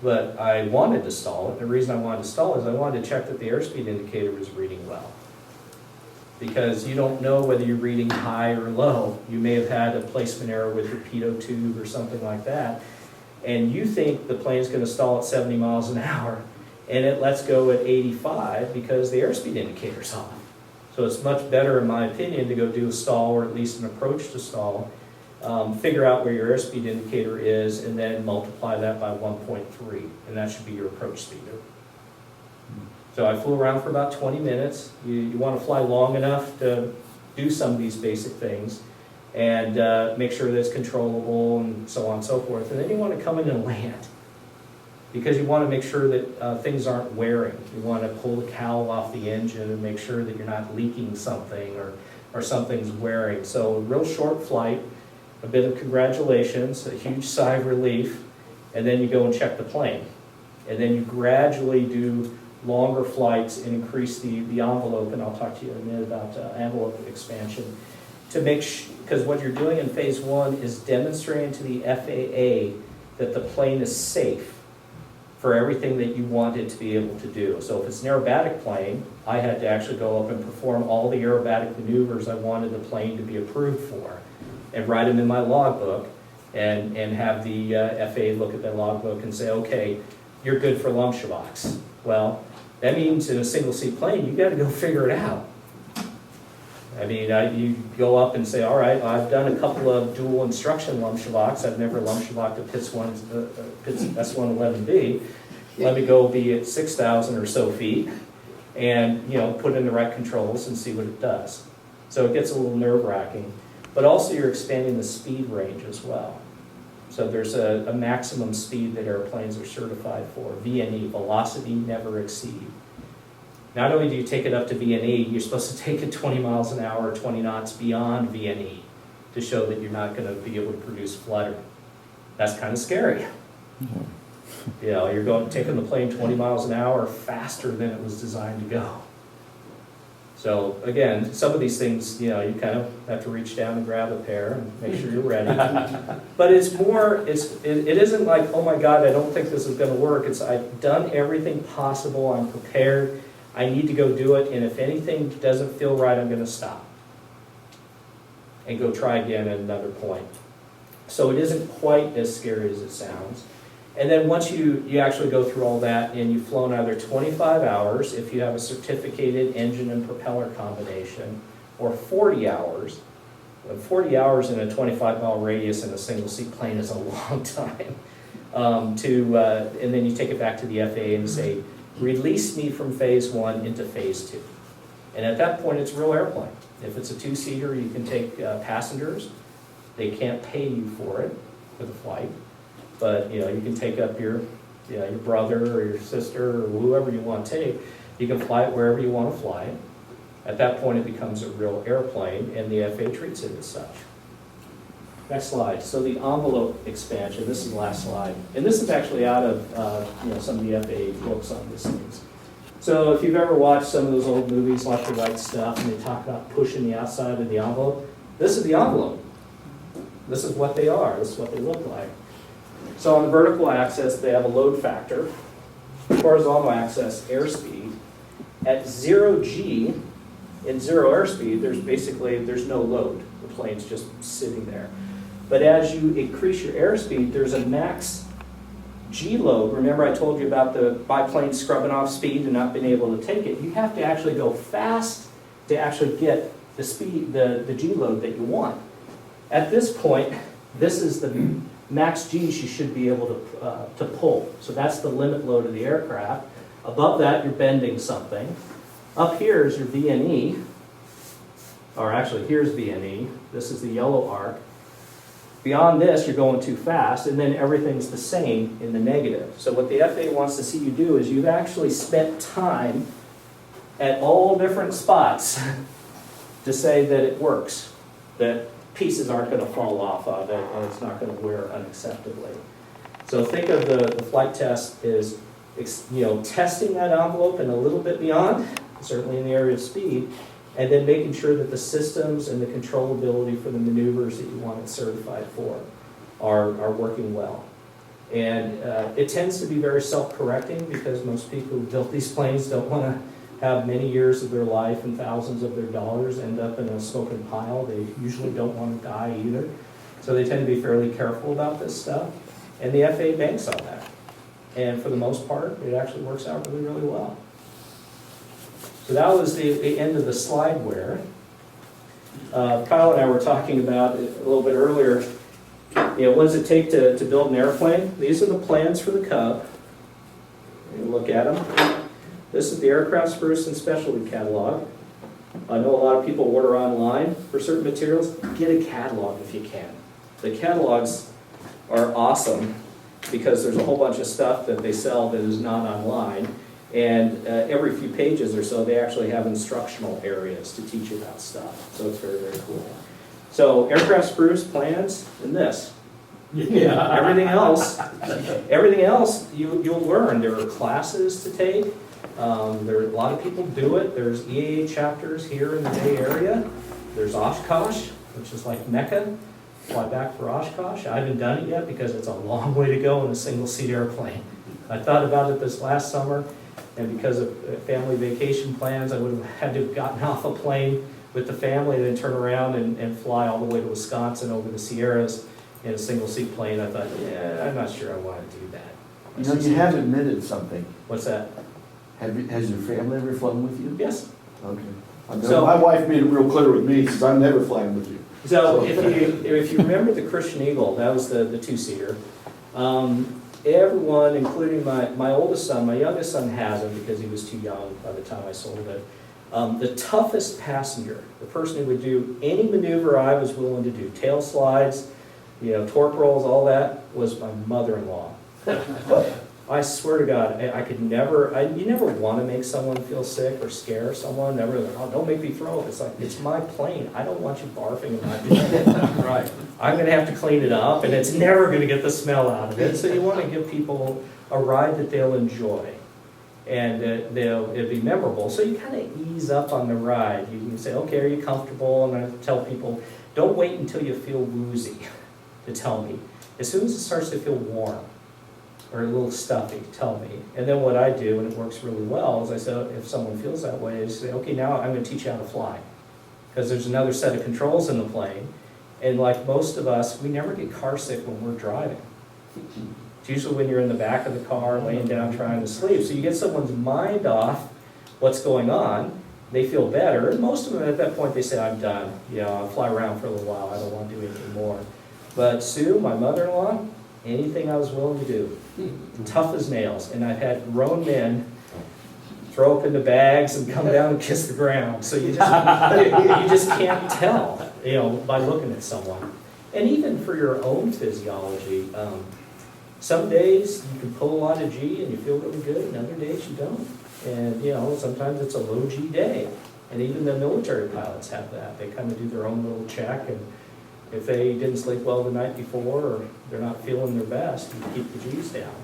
but I wanted to stall it. The reason I wanted to stall is I wanted to check that the airspeed indicator was reading well. Because you don't know whether you're reading high or low. You may have had a placement error with your pitot tube or something like that, and you think the plane's going to stall at 70 miles an hour, and it lets go at 85 because the airspeed indicator's off. So it's much better, in my opinion, to go do a stall, or at least an approach to stall, figure out where your airspeed indicator is, and then multiply that by 1.3, and that should be your approach speed. So I flew around for about 20 minutes. You want to fly long enough to do some of these basic things and make sure that it's controllable and so on and so forth. And then you want to come in and land, because you want to make sure that things aren't wearing. You want to pull the cowl off the engine and make sure that you're not leaking something or something's wearing. So a real short flight, a bit of congratulations, a huge sigh of relief, and then you go and check the plane. And then you gradually do longer flights and increase the envelope, and I'll talk to you in a minute about envelope expansion, to make because what you're doing in phase one is demonstrating to the FAA that the plane is safe for everything that you want it to be able to do. So if it's an aerobatic plane, I had to actually go up and perform all the aerobatic maneuvers I wanted the plane to be approved for, and write them in my logbook, and have the FAA look at that logbook and say, okay, you're good for Lumshavaks. Well, that means in a single seat plane, you got to go figure it out. I mean, you go up and say, all right, I've done a couple of dual instruction Lumshavaks. I've never Lumshavaked a Pitts S111B. Let me go be at 6,000 or so feet and, put in the right controls and see what it does. So it gets a little nerve-wracking. But also you're expanding the speed range as well. So there's a maximum speed that airplanes are certified for, VNE, velocity never exceed. Not only do you take it up to VNE, you're supposed to take it 20 miles an hour, 20 knots beyond VNE to show that you're not going to be able to produce flutter. That's kind of scary. You're taking the plane 20 miles an hour faster than it was designed to go. So again, some of these things, you kind of have to reach down and grab a pair and make sure you're ready. But it isn't like, oh my God, I don't think this is going to work. It's I've done everything possible. I'm prepared. I need to go do it. And if anything doesn't feel right, I'm going to stop and go try again at another point. So it isn't quite as scary as it sounds. And then once you actually go through all that and you've flown either 25 hours, if you have a certificated engine and propeller combination, or 40 hours. 40 hours in a 25-mile radius in a single-seat plane is a long time. And then you take it back to the FAA and say, release me from phase one into phase two. And at that point, it's a real airplane. If it's a two-seater, you can take passengers. They can't pay you for it, for the flight. But you can take up your brother or your sister or whoever you want to take. You can fly it wherever you want to fly it. At that point, it becomes a real airplane, and the FAA treats it as such. Next slide. So the envelope expansion. This is the last slide, and this is actually out of some of the FAA books on these things. So if you've ever watched some of those old movies, Left to Right stuff, and they talk about pushing the outside of the envelope, this is the envelope. This is what they are. This is what they look like. So on the vertical axis, they have a load factor. Horizontal axis, airspeed. At 0G, in zero airspeed, there's no load. The plane's just sitting there. But as you increase your airspeed, there's a max G load. Remember I told you about the biplane scrubbing off speed and not being able to take it. You have to actually go fast to actually get the speed, the G load that you want. At this point, this is the max G's you should be able to pull. So that's the limit load of the aircraft. Above that, you're bending something. Up here is your VNE, or actually here's VNE. This is the yellow arc. Beyond this, you're going too fast, and then everything's the same in the negative. So what the FAA wants to see you do is you've actually spent time at all different spots to say that it works, that pieces aren't going to fall off of it, and it's not going to wear unacceptably. So think of the flight test as testing that envelope and a little bit beyond, certainly in the area of speed, and then making sure that the systems and the controllability for the maneuvers that you want it certified for are working well. And it tends to be very self-correcting because most people who built these planes don't want to have many years of their life and thousands of their dollars end up in a smoking pile. They usually don't want to die either. So they tend to be fairly careful about this stuff. And the FAA banks on that. And for the most part, it actually works out really, really well. So that was the end of the slideware. Kyle and I were talking about it a little bit earlier. What does it take to build an airplane? These are the plans for the Cub. You look at them. This is the Aircraft Spruce and Specialty Catalog. I know a lot of people order online for certain materials. Get a catalog if you can. The catalogs are awesome because there's a whole bunch of stuff that they sell that is not online. And every few pages or so, they actually have instructional areas to teach you about stuff. So it's very, very cool. So Aircraft Spruce, plans, and this. Yeah. Everything else you'll learn. There are classes to take. There are a lot of people do it. There's EAA chapters here in the Bay Area. There's Oshkosh, which is like Mecca. Fly back for Oshkosh. I haven't done it yet because it's a long way to go in a single-seat airplane. I thought about it this last summer, and because of family vacation plans, I would have had to have gotten off a plane with the family and then turn around and fly all the way to Wisconsin over the Sierras in a single-seat plane. I thought, yeah, I'm not sure I want to do that. You know, you have admitted something. What's that? Has your family ever flown with you? Yes. Okay. So- My wife made it real clear with me, since I'm never flying with you. So if you remember the Christian Eagle, that was the two-seater. Everyone, including my oldest son, my youngest son hasn't because he was too young by the time I sold it. The toughest passenger, the person who would do any maneuver I was willing to do, tail slides, torque rolls, all that, was my mother-in-law. I swear to God, I could never, you never want to make someone feel sick or scare someone, never, oh, don't make me throw up. It's like, it's my plane. I don't want you barfing in my plane. Right. I'm going to have to clean it up, and it's never going to get the smell out of it. So you want to give people a ride that they'll enjoy, and it'll be memorable. So you kind of ease up on the ride. You can say, okay, are you comfortable? And I tell people, don't wait until you feel woozy to tell me. As soon as it starts to feel warm, or a little stuffy, tell me. And then what I do, and it works really well, is I say, if someone feels that way, I say, okay, now I'm going to teach you how to fly. Because there's another set of controls in the plane. And like most of us, we never get car sick when we're driving. It's usually when you're in the back of the car, laying down, trying to sleep. So you get someone's mind off what's going on, they feel better. And most of them at that point, they say, I'm done. I'll fly around for a little while. I don't want to do anything more. But Sue, my mother-in-law, anything I was willing to do. Tough as nails. And I've had grown men throw up in the bags and come down and kiss the ground. So you just can't tell, by looking at someone. And even for your own physiology, some days you can pull a lot of G and you feel really good, and other days you don't. And sometimes it's a low G day. And even the military pilots have that. They kind of do their own little check, and if they didn't sleep well the night before or they're not feeling their best, you keep the G's down.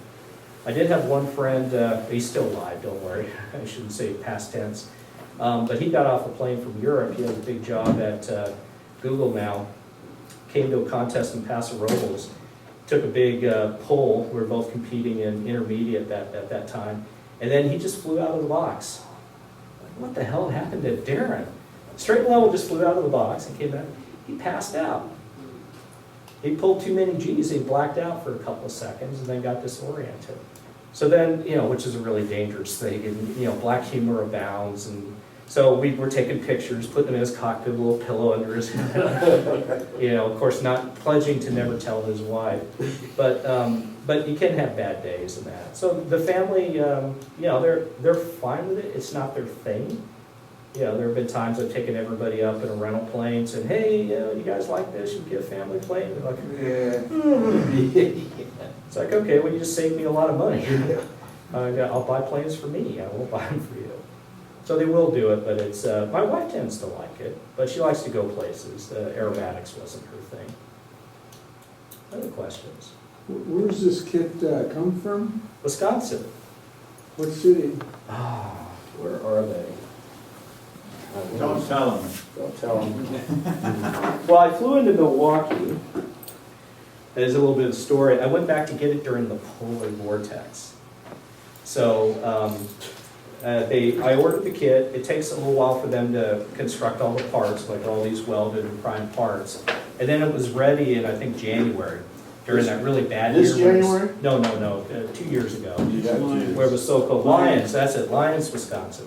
I did have one friend, he's still alive, don't worry, I shouldn't say past tense, but he got off a plane from Europe. He has a big job at Google now, came to a contest in Paso Robles, took a big pull. We were both competing in intermediate at that time, and then he just flew out of the box. Like, what the hell happened to Darren? Straight and level just flew out of the box and came back. He passed out. He pulled too many G's. He blacked out for a couple of seconds and then got disoriented. So then, which is a really dangerous thing, and black humor abounds. And so we were taking pictures, putting him in his cockpit, a little pillow under his head. Of course, not pledging to never tell his wife. But you can have bad days and that. So the family, they're fine with it. It's not their thing. There have been times I've taken everybody up in a rental plane, saying, hey, you guys like this? You get a family plane? They're like, yeah. It's like, okay, well, you just saved me a lot of money. I'll buy planes for me. I won't buy them for you. So they will do it, but it's, my wife tends to like it, but she likes to go places. Aerobatics wasn't her thing. Other questions? Where does this kit come from? Wisconsin. What city? Where are they? Don't tell them. Don't tell them. Well, I flew into Milwaukee, There's a little bit of a story. I went back to get it during the polar vortex. So I ordered the kit. It takes a little while for them to construct all the parts, like all these welded and primed parts. And then it was ready in, I think, January, during that really bad year. This January? No, 2 years ago. You got to- Where it was so-called Lyons, that's it, Lyons, Wisconsin.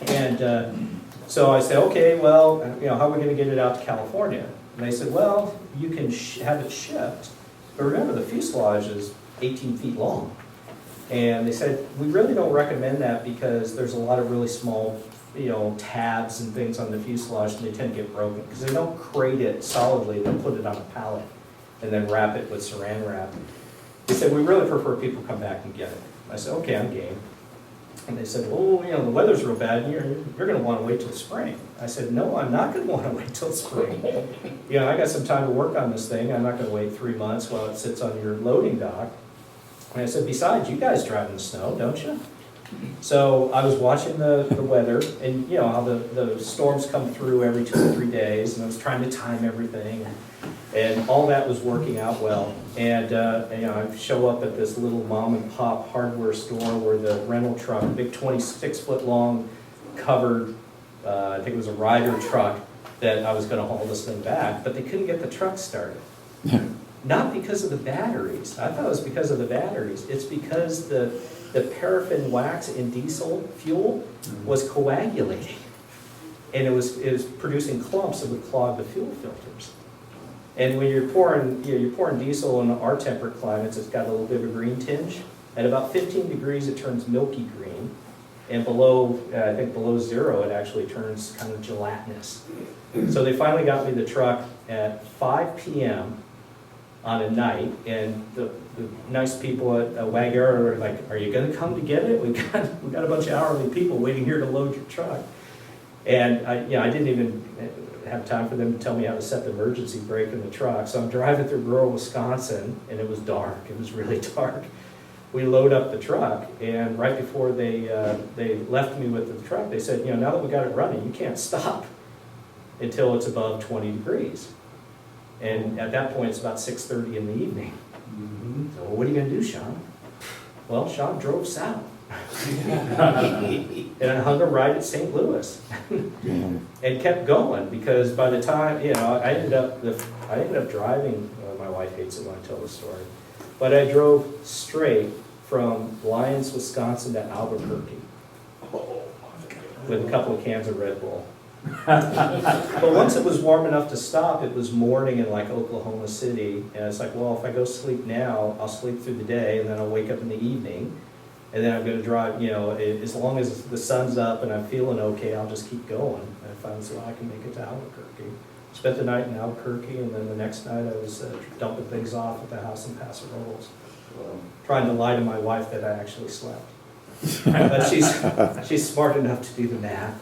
And so I said, okay, well, how are we gonna get it out to California? And they said, well, you can have it shipped, but remember, the fuselage is 18 feet long. And they said, we really don't recommend that because there's a lot of really small, tabs and things on the fuselage, and they tend to get broken, because they don't crate it solidly, they'll put it on a pallet and then wrap it with saran wrap. They said, we really prefer people come back and get it. I said, okay, I'm game. And they said, well, the weather's real bad, and you're going to want to wait till spring. I said, no, I'm not going to want to wait till spring. I got some time to work on this thing. I'm not going to wait 3 months while it sits on your loading dock. And I said, besides, you guys drive in the snow, don't you? So I was watching the weather, and how the storms come through every 2 or 3 days, and I was trying to time everything. And all that was working out well. And I show up at this little mom and pop hardware store where the rental truck, a big 26-foot long covered, I think it was a rider truck, that I was going to haul this thing back, but they couldn't get the truck started. Not because of the batteries. I thought it was because of the batteries. It's because the paraffin wax in diesel fuel was coagulating. And it was producing clumps that would clog the fuel filters. And when you're pouring diesel in our temperate climates, it's got a little bit of a green tinge. At about 15 degrees, it turns milky green. And below 0, it actually turns kind of gelatinous. So they finally got me the truck at 5 p.m. on a night, and the nice people at Wag-Aero were like, are you gonna come to get it? We got a bunch of hourly people waiting here to load your truck. And I didn't even have time for them to tell me how to set the emergency brake in the truck. So I'm driving through rural Wisconsin, and it was dark. It was really dark. We load up the truck, and right before they left me with the truck, they said, now that we got it running, you can't stop until it's above 20 degrees. And at that point, it's about 6:30 in the evening. So what are you going to do, Sean? Well, Sean drove south. And I hung a ride at St. Louis and kept going, because by the time, I ended up driving, my wife hates it when I tell the story, but I drove straight from Lyons, Wisconsin to Albuquerque with a couple of cans of Red Bull. But once it was warm enough to stop, it was morning in like Oklahoma City, and it's like, well, if I go sleep now, I'll sleep through the day, and then I'll wake up in the evening, and then I'm going to drive, as long as the sun's up and I'm feeling okay, I'll just keep going. And I found so I can make it to Albuquerque. Spent the night in Albuquerque, and then the next night I was dumping things off at the house in Paso Robles, trying to lie to my wife that I actually slept. But she's smart enough to do the math,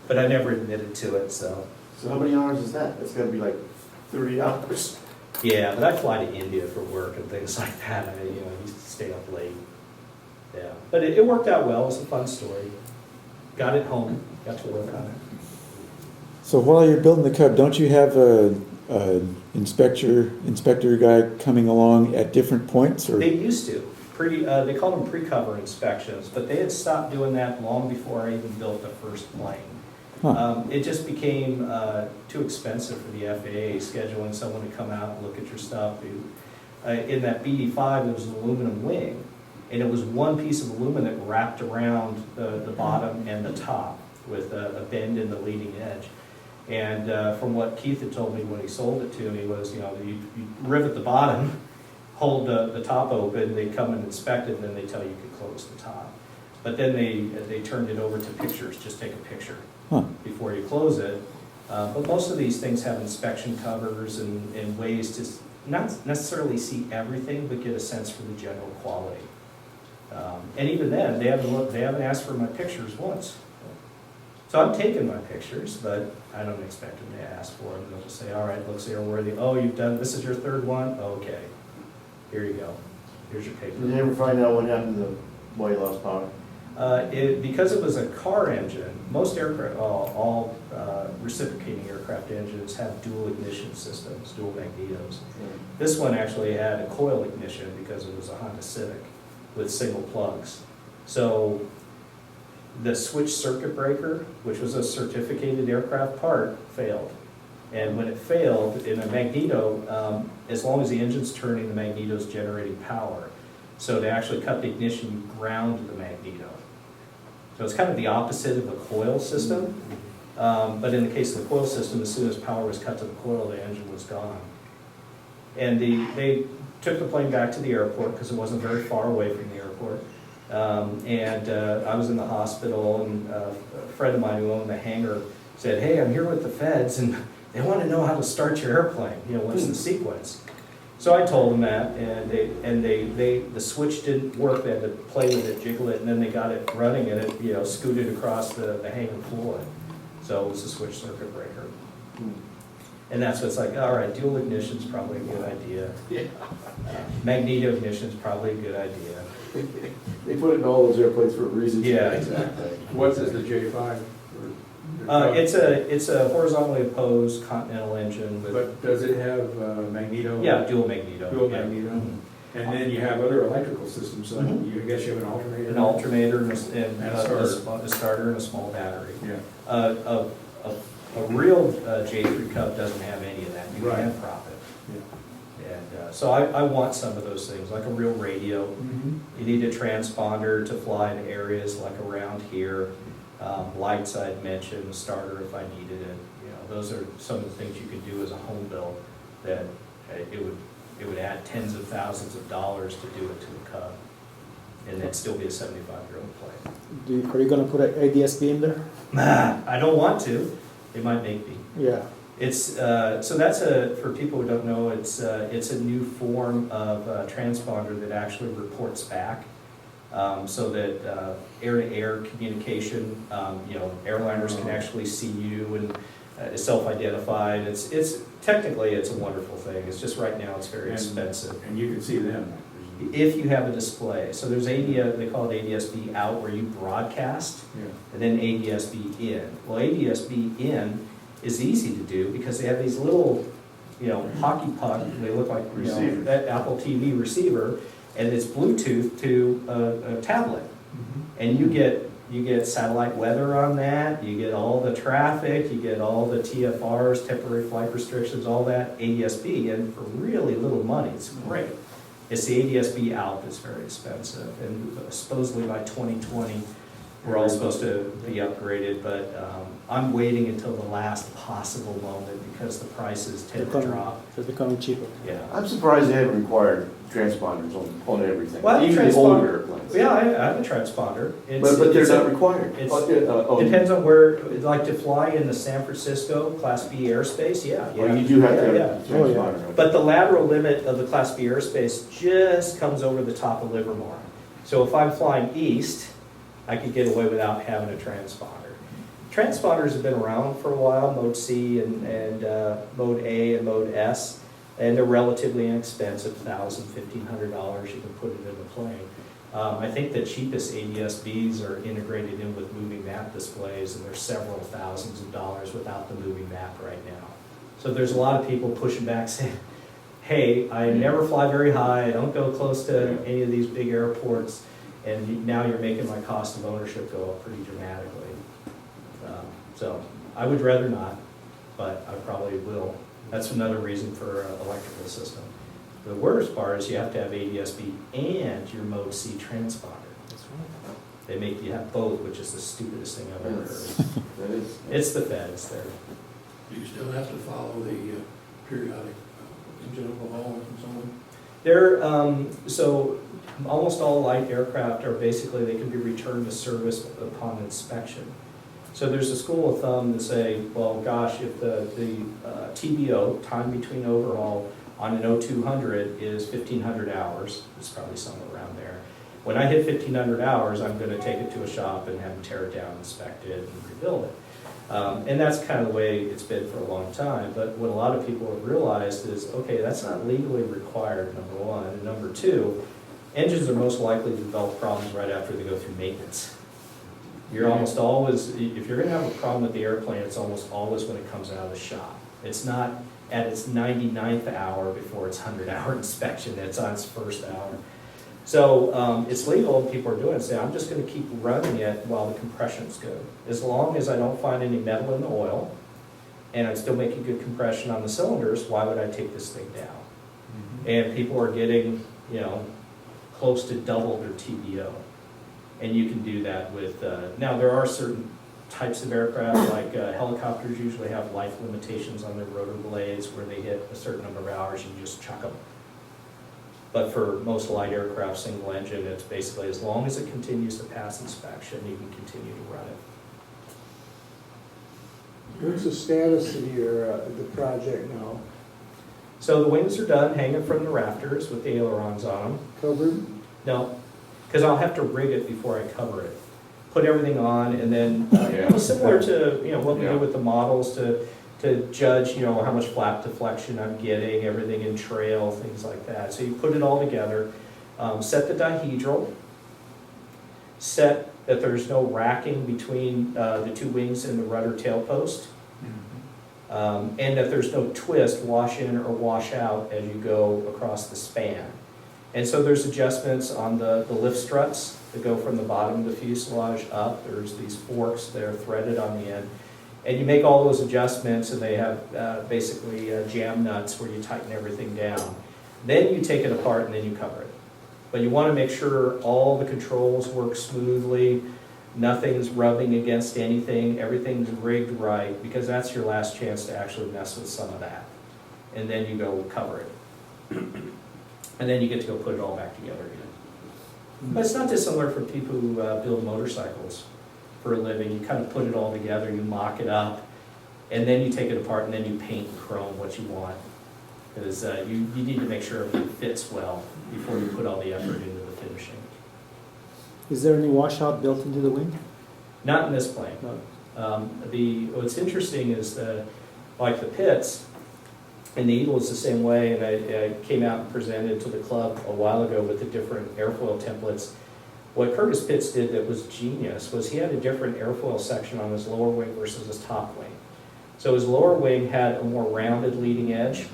but I never admitted to it. So how many hours is that? It's got to be like 30 hours. Yeah, but I fly to India for work and things like that. I used to stay up late. Yeah, but it worked out well. It was a fun story. Got it home. Got to work on it. So while you're building the Cub, don't you have a inspector guy coming along at different points? Or? They used to. They called them pre-cover inspections, but they had stopped doing that long before I even built the first plane. Huh. It just became too expensive for the FAA, scheduling someone to come out and look at your stuff. In that BD-5, there was an aluminum wing, and it was one piece of aluminum that wrapped around the bottom and the top with a bend in the leading edge. And from what Keith had told me when he sold it to me was, you rivet the bottom, hold the top open, they come and inspect it, and then they tell you could close the top. But then they turned it over to pictures, just take a picture before you close it. But most of these things have inspection covers and ways to not necessarily see everything, but get a sense for the general quality. And even then, they haven't asked for my pictures once. So I'm taking my pictures, but I don't expect them to ask for them. They'll just say, all right, looks airworthy. Oh, this is your third one? Okay, here you go. Here's your paper. Did you ever find out what happened to the boy lost power? Because it was a car engine, most aircraft, all reciprocating aircraft engines have dual ignition systems, dual magnetos. This one actually had a coil ignition because it was a Honda Civic with single plugs. So the switch circuit breaker, which was a certificated aircraft part, failed. And when it failed, in a magneto, as long as the engine's turning, the magneto's generating power. So to actually cut the ignition, you ground the magneto. So it's kind of the opposite of a coil system. But in the case of the coil system, as soon as power was cut to the coil, the engine was gone. And they took the plane back to the airport because it wasn't very far away from the airport. I was in the hospital, and a friend of mine who owned the hangar said, "Hey, I'm here with the feds, and they want to know how to start your airplane. What's the sequence?" So I told them that, and the switch didn't work. They had to play with it, jiggle it, and then they got it running, and it scooted across the hangar floor. So it was a switch circuit breaker. And that's what's like, all right, dual ignition's probably a good idea. Yeah. Magneto ignition's probably a good idea. They put it in all those airplanes for a reason. Yeah, exactly. What is the J5? It's a horizontally opposed Continental engine with, But does it have magneto? yeah, dual magneto. Dual yeah. magneto? Mhm. And then you have other electrical systems, so Mhm. I guess you have an alternator? An alternator and And a starter and a small battery. Yeah. A real J3 Cub doesn't have any of that. You Right. can profit. Yeah. And so I want some of those things, like a real radio. Mhm. You need a transponder to fly in areas like around here. Lights I'd mentioned, a starter if I needed it. Those are some of the things you could do as a home build that it would add tens of thousands of dollars to do it to the Cub. And it'd still be a 75-year-old plane. Are you gonna put an ADS-B in there? I don't want to. They might make me. Yeah. It's so that's for people who don't know, it's a new form of transponder that actually reports back, so that air-to-air communication. Airliners can actually see you and is self-identified. It's technically it's a wonderful thing. It's just right now it's very expensive. And you can see them. If you have a display, so there's they call it ADS-B out, where you broadcast, Yeah. and then ADS-B in. Well, ADS-B in is easy to do because they have these little, hockey puck, they look like, Receivers. that Apple TV receiver, and it's Bluetooth to a tablet. And you get satellite weather on that, you get all the traffic, you get all the TFRs, temporary flight restrictions, all that ADS-B, and for really little money, it's great. It's the ADS-B out that's very expensive, and supposedly by 2020, we're all supposed to be upgraded, but I'm waiting until the last possible moment because the prices tend to drop. It's becoming cheaper. Yeah. I'm surprised they haven't required transponders on everything, Well, even the older airplanes. Yeah, I have a transponder. But they're not required. Depends on where, like to fly in the San Francisco Class B airspace, yeah. Oh, you do have to Yeah, have yeah. a transponder. But the lateral limit of the Class B airspace just comes over the top of Livermore. So if I'm flying east, I could get away without having a transponder. Transponders have been around for a while, Mode C and Mode A and Mode S, and they're relatively inexpensive, $1,000, $1,500, you can put it in the plane. I think the cheapest ADS-Bs are integrated in with moving map displays, and they're several thousands of dollars without the moving map right now. So there's a lot of people pushing back saying, hey, I never fly very high, I don't go close to any of these big airports, and now you're making my cost of ownership go up pretty dramatically. So I would rather not, but I probably will. That's another reason for an electrical system. The worst part is you have to have ADS-B and your Mode C transponder. That's right. They make you have both, which is the stupidest thing I've ever Yes. heard. That is. It's the feds. You still have to follow the periodic engine overhaul and so on? So almost all light aircraft are basically, they can be returned to service upon inspection. So there's a school of thumb to say, well, gosh, if the TBO, time between overhaul, on an 0200 is 1,500 hours, it's probably somewhere around there. When I hit 1,500 hours, I'm going to take it to a shop and have them tear it down, inspect it, and rebuild it. And that's kind of the way it's been for a long time. But what a lot of people have realized is, okay, that's not legally required, number one. And number two, engines are most likely to develop problems right after they go through maintenance. You're almost always, if you're gonna have a problem with the airplane, it's almost always when it comes out of the shop. It's not at its 99th hour before its 100-hour inspection, it's on its first hour. So it's legal, and people are doing it, say, I'm just gonna keep running it while the compression's good. As long as I don't find any metal in the oil, and I'm still making good compression on the cylinders, why would I take this thing down? And people are getting, you know, close to double their TBO. And you can do that with, now there are certain types of aircraft, like helicopters usually have life limitations on their rotor blades where they hit a certain number of hours, and you just chuck them. But for most light aircraft, single engine, it's basically as long as it continues to pass inspection, you can continue to run it. What's the status of your, the project now? So the wings are done hanging from the rafters with the ailerons on them. Covered? No, because I'll have to rig it before I cover it. Put everything on, and then, similar to, you know, what we do with the models to judge, you know, how much flap deflection I'm getting, everything in trail, things like that. So you put it all together, set the dihedral, set that there's no racking between the two wings and the rudder tail post, and that there's no twist, wash in or wash out as you go across the span. And so there's adjustments on the lift struts that go from the bottom of the fuselage up. There's these forks that are threaded on the end. And you make all those adjustments, and they have basically jam nuts where you tighten everything down. Then you take it apart and then you cover it. But you want to make sure all the controls work smoothly, nothing's rubbing against anything, everything's rigged right, because that's your last chance to actually mess with some of that. And then you go cover it. And then you get to go put it all back together again. But it's not dissimilar for people who build motorcycles for a living. You kind of put it all together, you mock it up, and then you take it apart, and then you paint and chrome what you want. Because you need to make sure everything fits well before you put all the effort into the finishing. Is there any washout built into the wing? Not in this plane. No. What's interesting is like the pits, and the Eagle is the same way, and I came out and presented to the club a while ago with the different airfoil templates. What Curtis Pitts did that was genius was he had a different airfoil section on his lower wing versus his top wing. So his lower wing had a more rounded leading edge,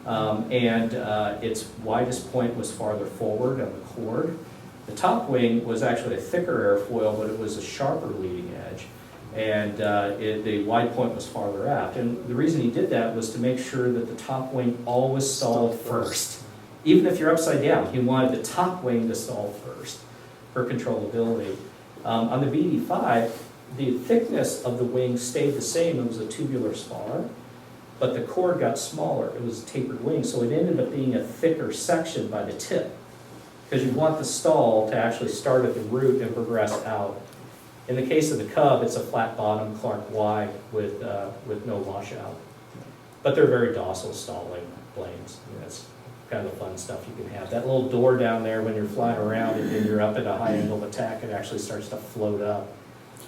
and its widest point was farther forward on the chord. The top wing was actually a thicker airfoil, but it was a sharper leading edge, and the wide point was farther aft. And the reason he did that was to make sure that the top wing always stalled first. Even if you're upside down, he wanted the top wing to stall first for controllability. On the BD5, the thickness of the wing stayed the same. It was a tubular spar, but the chord got smaller. It was a tapered wing, so it ended up being a thicker section by the tip, because you want the stall to actually start at the root and progress out. In the case of the Cub, it's a flat bottom Clark Y with no washout. But they're very docile stalling planes. That's kind of the fun stuff you can have. That little door down there when you're flying around and you're up at a high angle of attack, it actually starts to float up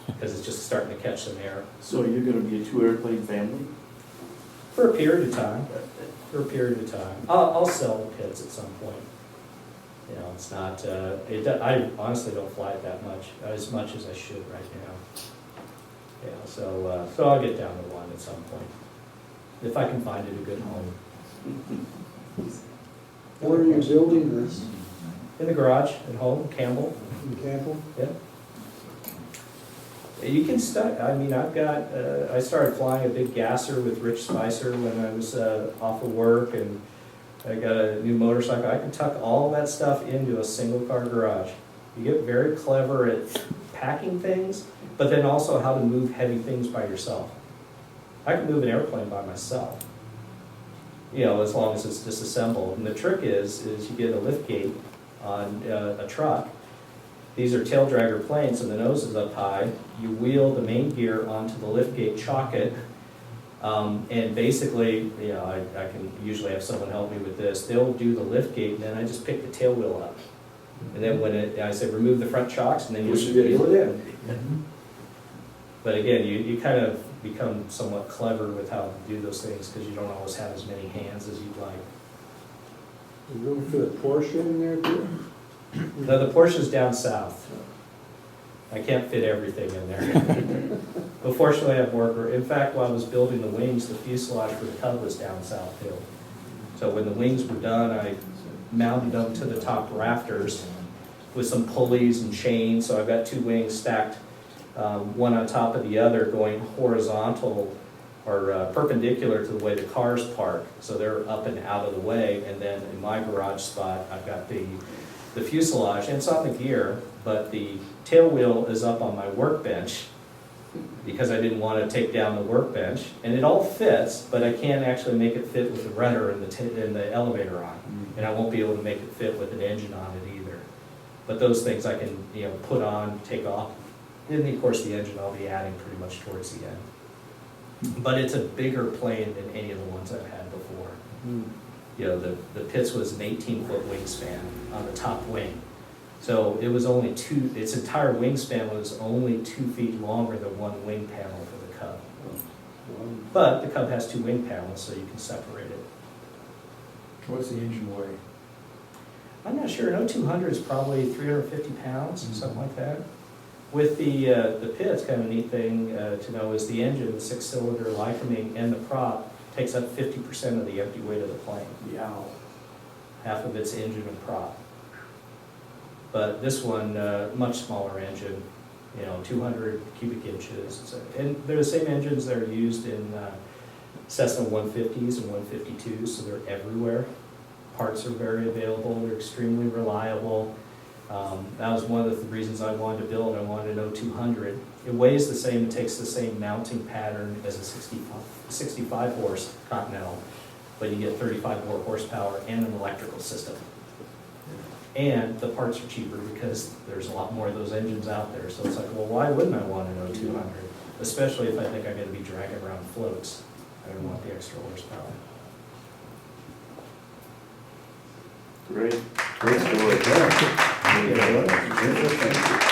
because it's just starting to catch some air. So you're gonna be a 2-airplane family? For a period of time. For a period of time. I'll sell the pits at some point. You know, it's not, I honestly don't fly it that much as I should right now. Yeah, so I'll get down to one at some point, if I can find it a good home. Where are you building this? In the garage, at home, Campbell. In Campbell? Yeah. You can start, I mean, I started flying a big gasser with Rich Spicer when I was off of work, and I got a new motorcycle. I can tuck all that stuff into a single car garage. You get very clever at packing things, but then also how to move heavy things by yourself. I can move an airplane by myself, you know, as long as it's disassembled. And the trick is you get a lift gate on a truck. These are tail dragger planes, so the nose is up high. You wheel the main gear onto the lift gate, chock it, and basically, you know, I can usually have someone help me with this. They'll do the lift gate, and then I just pick the tail wheel up. And then when I say remove the front chocks, and then you just wheel it in. But again, you kind of become somewhat clever with how to do those things, because you don't always have as many hands as you'd like. There's room for the Porsche in there too? No, the Porsche's down south. I can't fit everything in there. But fortunately, I have more, in fact, while I was building the wings, the fuselage for the Cub was down South Hill. So when the wings were done, I mounted them to the top rafters with some pulleys and chains. So I've got two wings stacked, one on top of the other, going horizontal or perpendicular to the way the cars park. So they're up and out of the way. And then in my garage spot, I've got the fuselage, and it's on the gear, but the tail wheel is up on my workbench because I didn't want to take down the workbench. And it all fits, but I can't actually make it fit with the rudder and the elevator on. And I won't be able to make it fit with an engine on it either. But those things I can, put on, take off. And of course, the engine I'll be adding pretty much towards the end. But it's a bigger plane than any of the ones I've had before. The Pitts was an 18-foot wingspan on the top wing. So it was only its entire wingspan was only 2 feet longer than one wing panel for the Cub. But the Cub has two wing panels, so you can separate it. What's the engine weigh? I'm not sure, an 0200 is probably 350 pounds, something like that. With the Pitts, kind of a neat thing to know is the engine, the 6-cylinder Lycoming, and the prop takes up 50% of the empty weight of the plane. Yeah. Half of its engine and prop. But this one, much smaller engine, 200 cubic inches. And they're the same engines that are used in Cessna 150s and 152s, so they're everywhere. Parts are very available, they're extremely reliable. That was one of the reasons I wanted to build. I wanted an 0200. It weighs the same, it takes the same mounting pattern as a 65 horse Continental, but you get 35 more horsepower and an electrical system. And the parts are cheaper because there's a lot more of those engines out there. So it's like, well, why wouldn't I want an 0200? Especially if I think I'm going to be dragging around floats. I don't want the extra horsepower. Great story. Yeah.